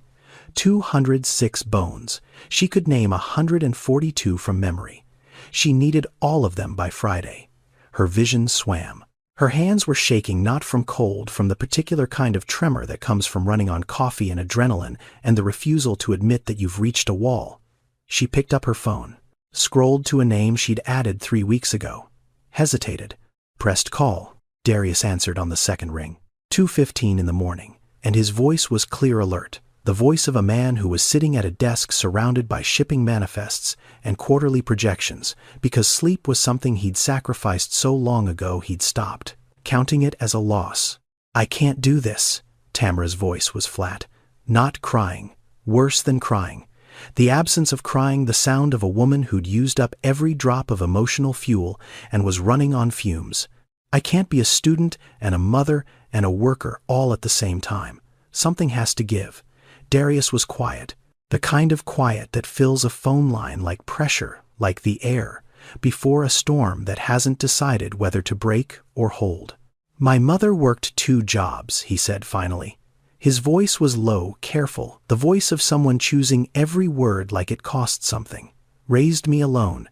A: 206 bones. She could name 142 from memory. She needed all of them by Friday. Her vision swam. Her hands were shaking not from cold, from the particular kind of tremor that comes from running on coffee and adrenaline and the refusal to admit that you've reached a wall. She picked up her phone, scrolled to a name she'd added 3 weeks ago, hesitated, pressed call. Darius answered on the second ring. 2:15 in the morning, and his voice was clear alert, the voice of a man who was sitting at a desk surrounded by shipping manifests and quarterly projections, because sleep was something he'd sacrificed so long ago he'd stopped, counting it as a loss. "I can't do this." Tamara's voice was flat. Not crying, worse than crying. The absence of crying, the sound of a woman who'd used up every drop of emotional fuel and was running on fumes. "I can't be a student and a mother and a worker all at the same time. Something has to give." Darius was quiet, the kind of quiet that fills a phone line like pressure, like the air, before a storm that hasn't decided whether to break or hold. "My mother worked 2 jobs, he said finally. His voice was low, careful, the voice of someone choosing every word like it cost something. "Raised me alone.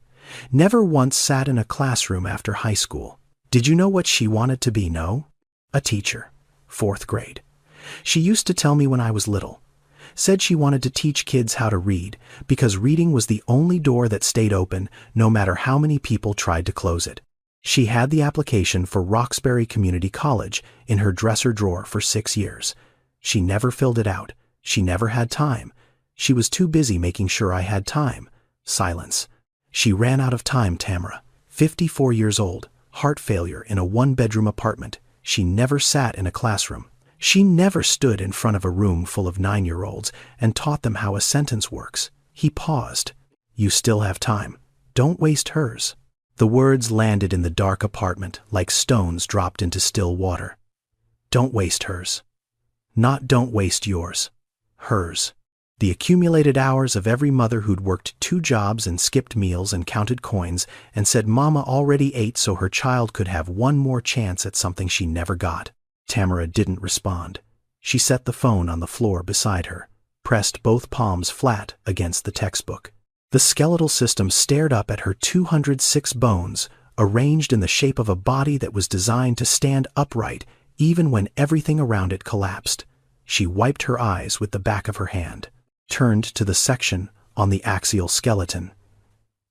A: Never once sat in a classroom after high school. Did you know what she wanted to be? No? A teacher. 4th grade. She used to tell me when I was little. Said she wanted to teach kids how to read, because reading was the only door that stayed open, no matter how many people tried to close it. She had the application for Roxbury Community College in her dresser drawer for 6 years. She never filled it out. She never had time. She was too busy making sure I had time." Silence. "She ran out of time, Tamara. 54 years old, heart failure in a 1-bedroom apartment. She never sat in a classroom. She never stood in front of a room full of 9-year-olds and taught them how a sentence works." He paused. "You still have time. Don't waste hers." The words landed in the dark apartment like stones dropped into still water. Don't waste hers. Not don't waste yours. Hers. The accumulated hours of every mother who'd worked 2 jobs and skipped meals and counted coins and said Mama already ate so her child could have one more chance at something she never got. Tamara didn't respond. She set the phone on the floor beside her, pressed both palms flat against the textbook. The skeletal system stared up at her 206 bones, arranged in the shape of a body that was designed to stand upright even when everything around it collapsed. She wiped her eyes with the back of her hand, turned to the section on the axial skeleton,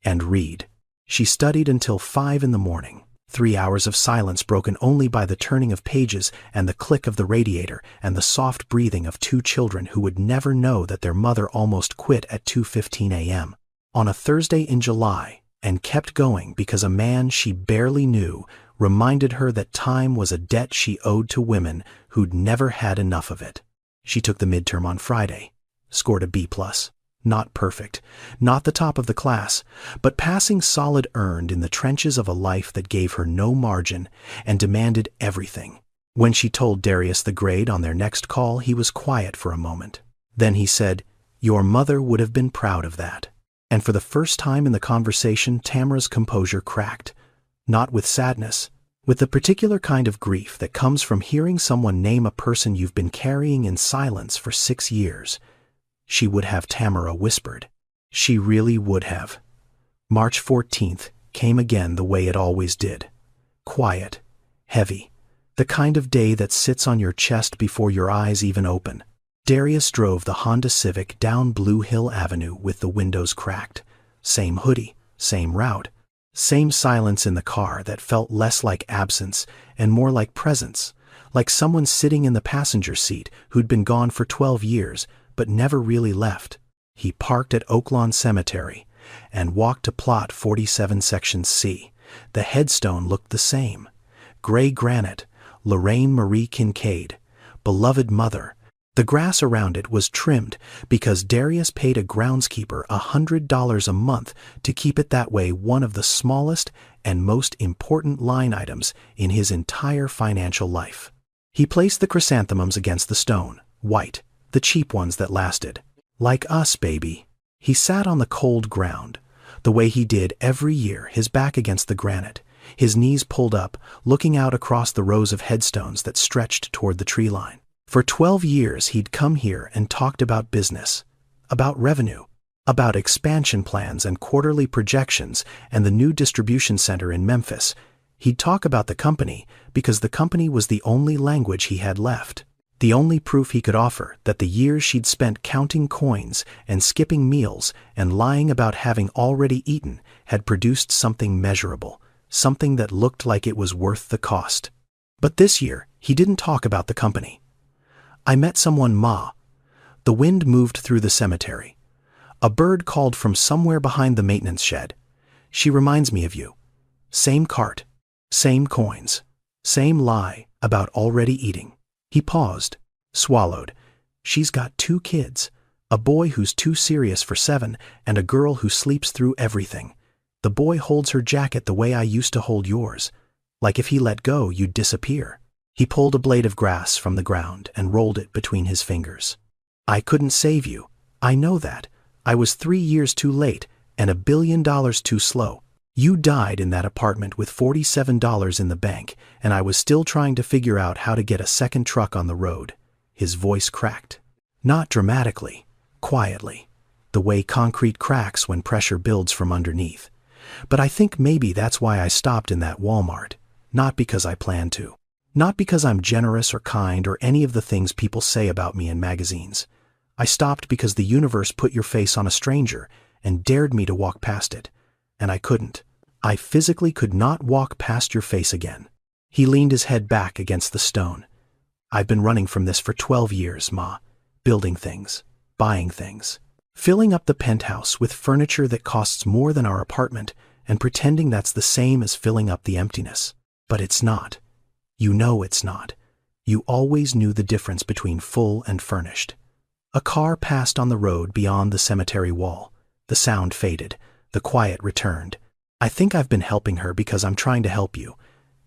A: and read. She studied until 5 in the morning. 3 hours of silence broken only by the turning of pages and the click of the radiator and the soft breathing of 2 children who would never know that their mother almost quit at 2:15 a.m. on a Thursday in July, and kept going because a man she barely knew reminded her that time was a debt she owed to women who'd never had enough of it. She took the midterm on Friday, scored a B+. Not perfect, not the top of the class, but passing solid earned in the trenches of a life that gave her no margin and demanded everything. When she told Darius the grade on their next call, he was quiet for a moment. Then he said, "Your mother would have been proud of that." And for the first time in the conversation, Tamara's composure cracked. Not with sadness, with the particular kind of grief that comes from hearing someone name a person you've been carrying in silence for 6 years. She would have, Tamara whispered. She really would have. March 14th came again the way it always did. Quiet, heavy, the kind of day that sits on your chest before your eyes even open. Darius drove the Honda Civic down Blue Hill Avenue with the windows cracked. Same hoodie, same route, same silence in the car that felt less like absence and more like presence, like someone sitting in the passenger seat who'd been gone for 12 years but never really left. He parked at Oaklawn Cemetery and walked to Plot 47 Section C. The headstone looked the same. Gray granite, Lorraine Marie Kincaid, beloved mother. The grass around it was trimmed because Darius paid a groundskeeper $100 a month to keep it that way, one of the smallest and most important line items in his entire financial life. He placed the chrysanthemums against the stone, white, the cheap ones that lasted. Like us, baby. He sat on the cold ground, the way he did every year, his back against the granite, his knees pulled up, looking out across the rows of headstones that stretched toward the tree line. For 12 years he'd come here and talked about business, about revenue, about expansion plans and quarterly projections and the new distribution center in Memphis. He'd talk about the company because the company was the only language he had left, the only proof he could offer that the years she'd spent counting coins and skipping meals and lying about having already eaten had produced something measurable, something that looked like it was worth the cost. But this year he didn't talk about the company. I met someone, Ma. The wind moved through the cemetery. A bird called from somewhere behind the maintenance shed. She reminds me of you. Same cart, same coins, same lie about already eating. He paused, swallowed. She's got 2 kids, a boy who's too serious for 7 and a girl who sleeps through everything. The boy holds her jacket the way I used to hold yours, like if he let go you'd disappear. He pulled a blade of grass from the ground and rolled it between his fingers. I couldn't save you. I know that. I was 3 years too late and $1 billion too slow. You died in that apartment with $47 in the bank, and I was still trying to figure out how to get a second truck on the road. His voice cracked. Not dramatically, quietly, the way concrete cracks when pressure builds from underneath. But I think maybe that's why I stopped in that Walmart. Not because I planned to. Not because I'm generous or kind or any of the things people say about me in magazines. I stopped because the universe put your face on a stranger and dared me to walk past it. And I couldn't. I physically could not walk past your face again. He leaned his head back against the stone. I've been running from this for 12 years, Ma. Building things, buying things, filling up the penthouse with furniture that costs more than our apartment and pretending that's the same as filling up the emptiness. But it's not. You know it's not. You always knew the difference between full and furnished. A car passed on the road beyond the cemetery wall. The sound faded. The quiet returned. I think I've been helping her because I'm trying to help you.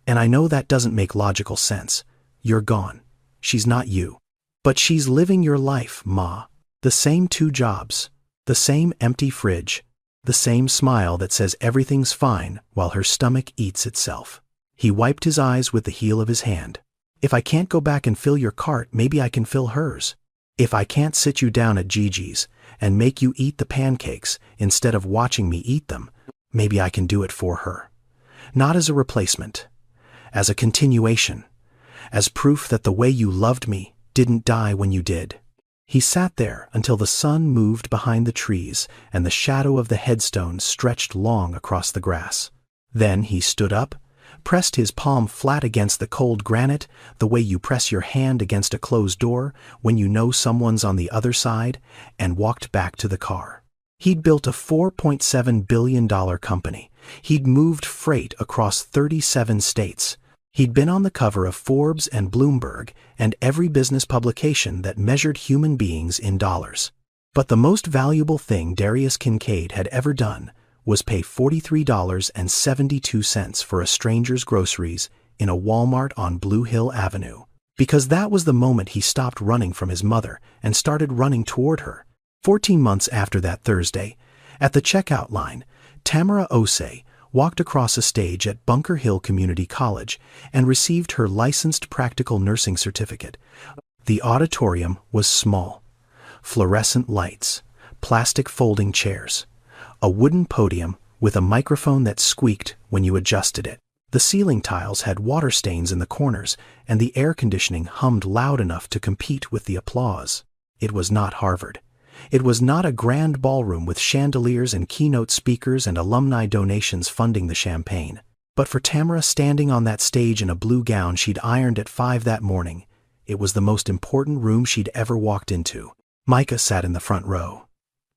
A: And I know that doesn't make logical sense. You're gone. She's not you. But she's living your life, Ma. The same 2 jobs. The same empty fridge. The same smile that says everything's fine while her stomach eats itself. He wiped his eyes with the heel of his hand. If I can't go back and fill your cart, maybe I can fill hers. If I can't sit you down at Gigi's and make you eat the pancakes instead of watching me eat them, maybe I can do it for her. Not as a replacement, as a continuation, as proof that the way you loved me didn't die when you did. He sat there until the sun moved behind the trees and the shadow of the headstone stretched long across the grass. Then he stood up, pressed his palm flat against the cold granite, the way you press your hand against a closed door when you know someone's on the other side, and walked back to the car. He'd built a $4.7 billion company. He'd moved freight across 37 states. He'd been on the cover of Forbes and Bloomberg and every business publication that measured human beings in dollars. But the most valuable thing Darius Kincaid had ever done was pay $43.72 for a stranger's groceries in a Walmart on Blue Hill Avenue, because that was the moment he stopped running from his mother and started running toward her. 14 months after that Thursday, at the checkout line, Tamara Osei walked across a stage at Bunker Hill Community College and received her licensed practical nursing certificate. The auditorium was small. Fluorescent lights, plastic folding chairs, a wooden podium with a microphone that squeaked when you adjusted it. The ceiling tiles had water stains in the corners, and the air conditioning hummed loud enough to compete with the applause. It was not Harvard. It was not a grand ballroom with chandeliers and keynote speakers and alumni donations funding the champagne. But for Tamara standing on that stage in a blue gown she'd ironed at 5 that morning, it was the most important room she'd ever walked into. Micah sat in the front row.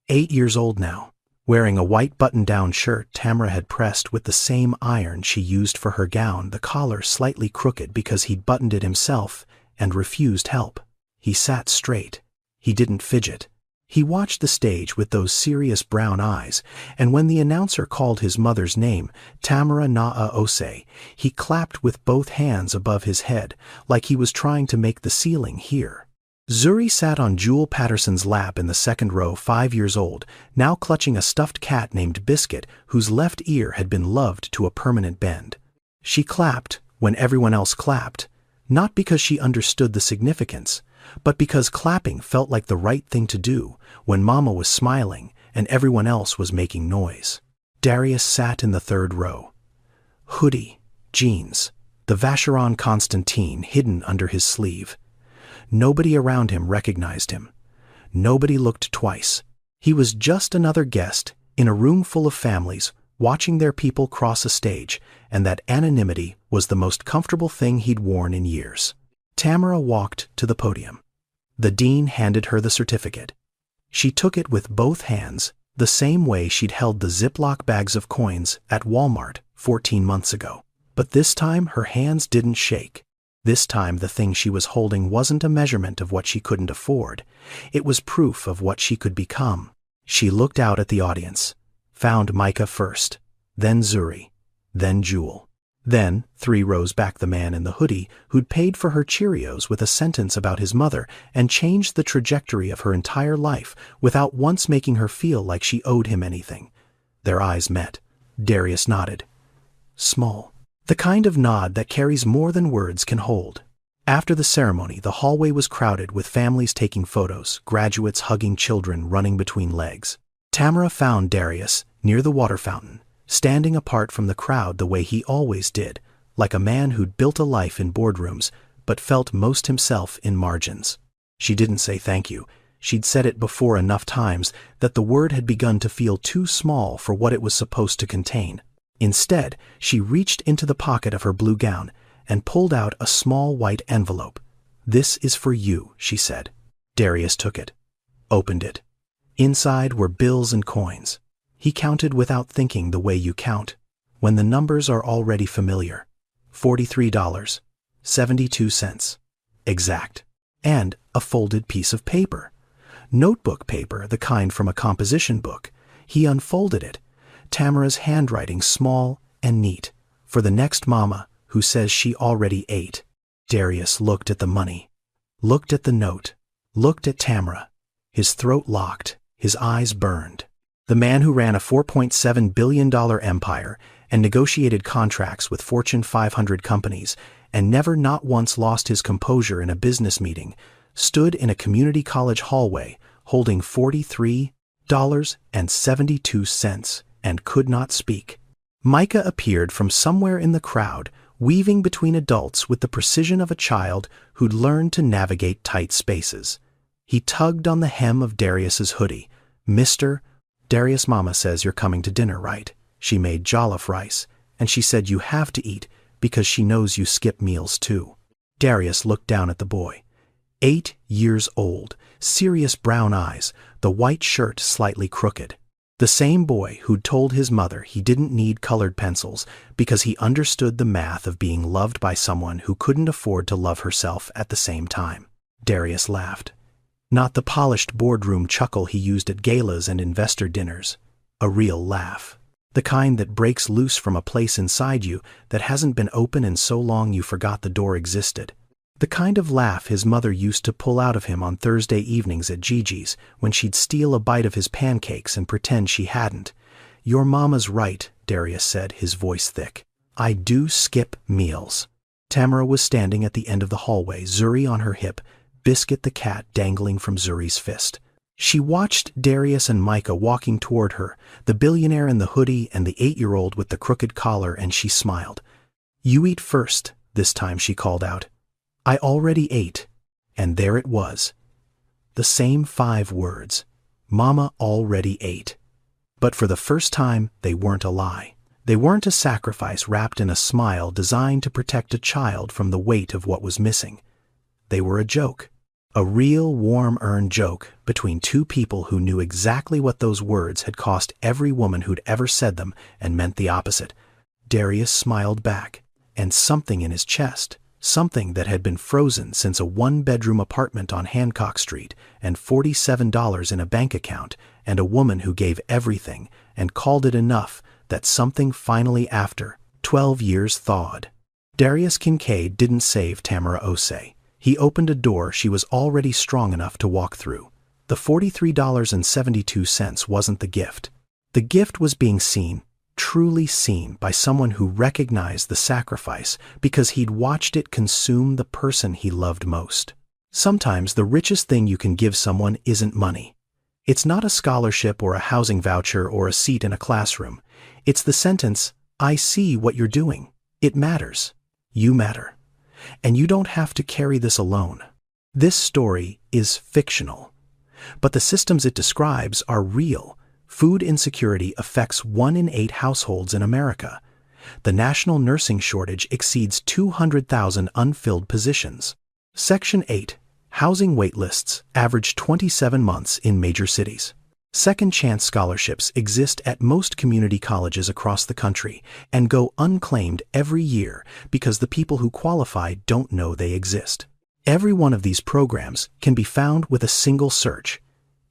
A: 8 years old now, wearing a white button-down shirt Tamara had pressed with the same iron she used for her gown, the collar slightly crooked because he'd buttoned it himself and refused help. He sat straight. He didn't fidget. He watched the stage with those serious brown eyes, and when the announcer called his mother's name, Tamara Naa-Ose, he clapped with both hands above his head, like he was trying to make the ceiling hear. Zuri sat on Jewel Patterson's lap in the second row, 5 years old, now clutching a stuffed cat named Biscuit, whose left ear had been loved to a permanent bend. She clapped when everyone else clapped, not because she understood the significance, but because clapping felt like the right thing to do when Mama was smiling and everyone else was making noise. Darius sat in the third row. Hoodie, jeans, the Vacheron Constantine hidden under his sleeve. Nobody around him recognized him. Nobody looked twice. He was just another guest in a room full of families watching their people cross a stage, and that anonymity was the most comfortable thing he'd worn in years. Tamara walked to the podium. The dean handed her the certificate. She took it with both hands, the same way she'd held the Ziploc bags of coins at Walmart 14 months ago. But this time her hands didn't shake. This time the thing she was holding wasn't a measurement of what she couldn't afford. It was proof of what she could become. She looked out at the audience, found Micah first, then Zuri, then Jewel. Then, 3 rows back, the man in the hoodie who'd paid for her Cheerios with a sentence about his mother and changed the trajectory of her entire life without once making her feel like she owed him anything. Their eyes met. Darius nodded. Small. The kind of nod that carries more than words can hold. After the ceremony, the hallway was crowded with families taking photos, graduates hugging children running between legs. Tamara found Darius near the water fountain, standing apart from the crowd the way he always did, like a man who'd built a life in boardrooms but felt most himself in margins. She didn't say thank you. She'd said it before enough times that the word had begun to feel too small for what it was supposed to contain. Instead, she reached into the pocket of her blue gown and pulled out a small white envelope. "This is for you," she said. Darius took it, opened it. Inside were bills and coins. He counted without thinking, the way you count, when the numbers are already familiar. $43.72. Exact. And a folded piece of paper. Notebook paper, the kind from a composition book. He unfolded it. Tamara's handwriting small and neat. For the next mama who says she already ate. Darius looked at the money, looked at the note, looked at Tamara. His throat locked, his eyes burned. The man who ran a $4.7 billion empire and negotiated contracts with Fortune 500 companies and never not once lost his composure in a business meeting stood in a community college hallway holding $43.72 and could not speak. Micah appeared from somewhere in the crowd, weaving between adults with the precision of a child who'd learned to navigate tight spaces. He tugged on the hem of Darius's hoodie. "Mr. Darius, Mama says you're coming to dinner, right? She made jollof rice, and she said you have to eat because she knows you skip meals too." Darius looked down at the boy. 8 years old, serious brown eyes, the white shirt slightly crooked. The same boy who'd told his mother he didn't need colored pencils because he understood the math of being loved by someone who couldn't afford to love herself at the same time. Darius laughed. Not the polished boardroom chuckle he used at galas and investor dinners. A real laugh. The kind that breaks loose from a place inside you that hasn't been open in so long you forgot the door existed. The kind of laugh his mother used to pull out of him on Thursday evenings at Gigi's when she'd steal a bite of his pancakes and pretend she hadn't. "Your mama's right," Darius said, his voice thick. "I do skip meals." Tamara was standing at the end of the hallway, Zuri on her hip, Biscuit the cat dangling from Zuri's fist. She watched Darius and Micah walking toward her, the billionaire in the hoodie and the 8-year-old with the crooked collar, and she smiled. "You eat first," this time she called out. "I already ate." And there it was. The same 5 words. Mama already ate. But for the first time, they weren't a lie. They weren't a sacrifice wrapped in a smile designed to protect a child from the weight of what was missing. They were a joke. A real, warm-earned joke between 2 people who knew exactly what those words had cost every woman who'd ever said them and meant the opposite. Darius smiled back, and something in his chest, something that had been frozen since a 1-bedroom apartment on Hancock Street and $47 in a bank account and a woman who gave everything and called it enough, that something finally after 12 years thawed. Darius Kincaid didn't save Tamara Osei. He opened a door she was already strong enough to walk through. The $43.72 wasn't the gift. The gift was being seen, truly seen, by someone who recognized the sacrifice because he'd watched it consume the person he loved most. Sometimes the richest thing you can give someone isn't money. It's not a scholarship or a housing voucher or a seat in a classroom. It's the sentence, "I see what you're doing. It matters. You matter. And you don't have to carry this alone." This story is fictional, but the systems it describes are real. Food insecurity affects 1 in 8 households in America. The national nursing shortage exceeds 200,000 unfilled positions. Section 8. Housing waitlists average 27 months in major cities. Second chance scholarships exist at most community colleges across the country and go unclaimed every year because the people who qualify don't know they exist. Every one of these programs can be found with a single search.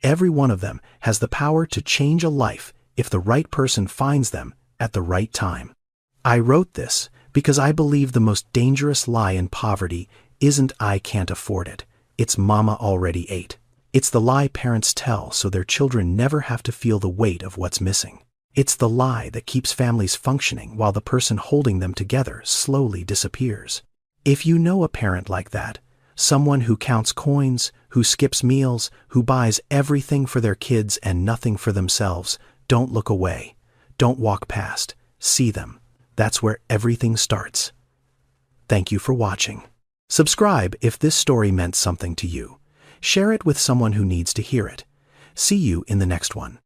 A: Every one of them has the power to change a life if the right person finds them at the right time. I wrote this because I believe the most dangerous lie in poverty isn't "I can't afford it." It's "Mama already ate." It's the lie parents tell so their children never have to feel the weight of what's missing. It's the lie that keeps families functioning while the person holding them together slowly disappears. If you know a parent like that, someone who counts coins, who skips meals, who buys everything for their kids and nothing for themselves, don't look away. Don't walk past. See them. That's where everything starts. Thank you for watching. Subscribe if this story meant something to you. Share it with someone who needs to hear it. See you in the next one.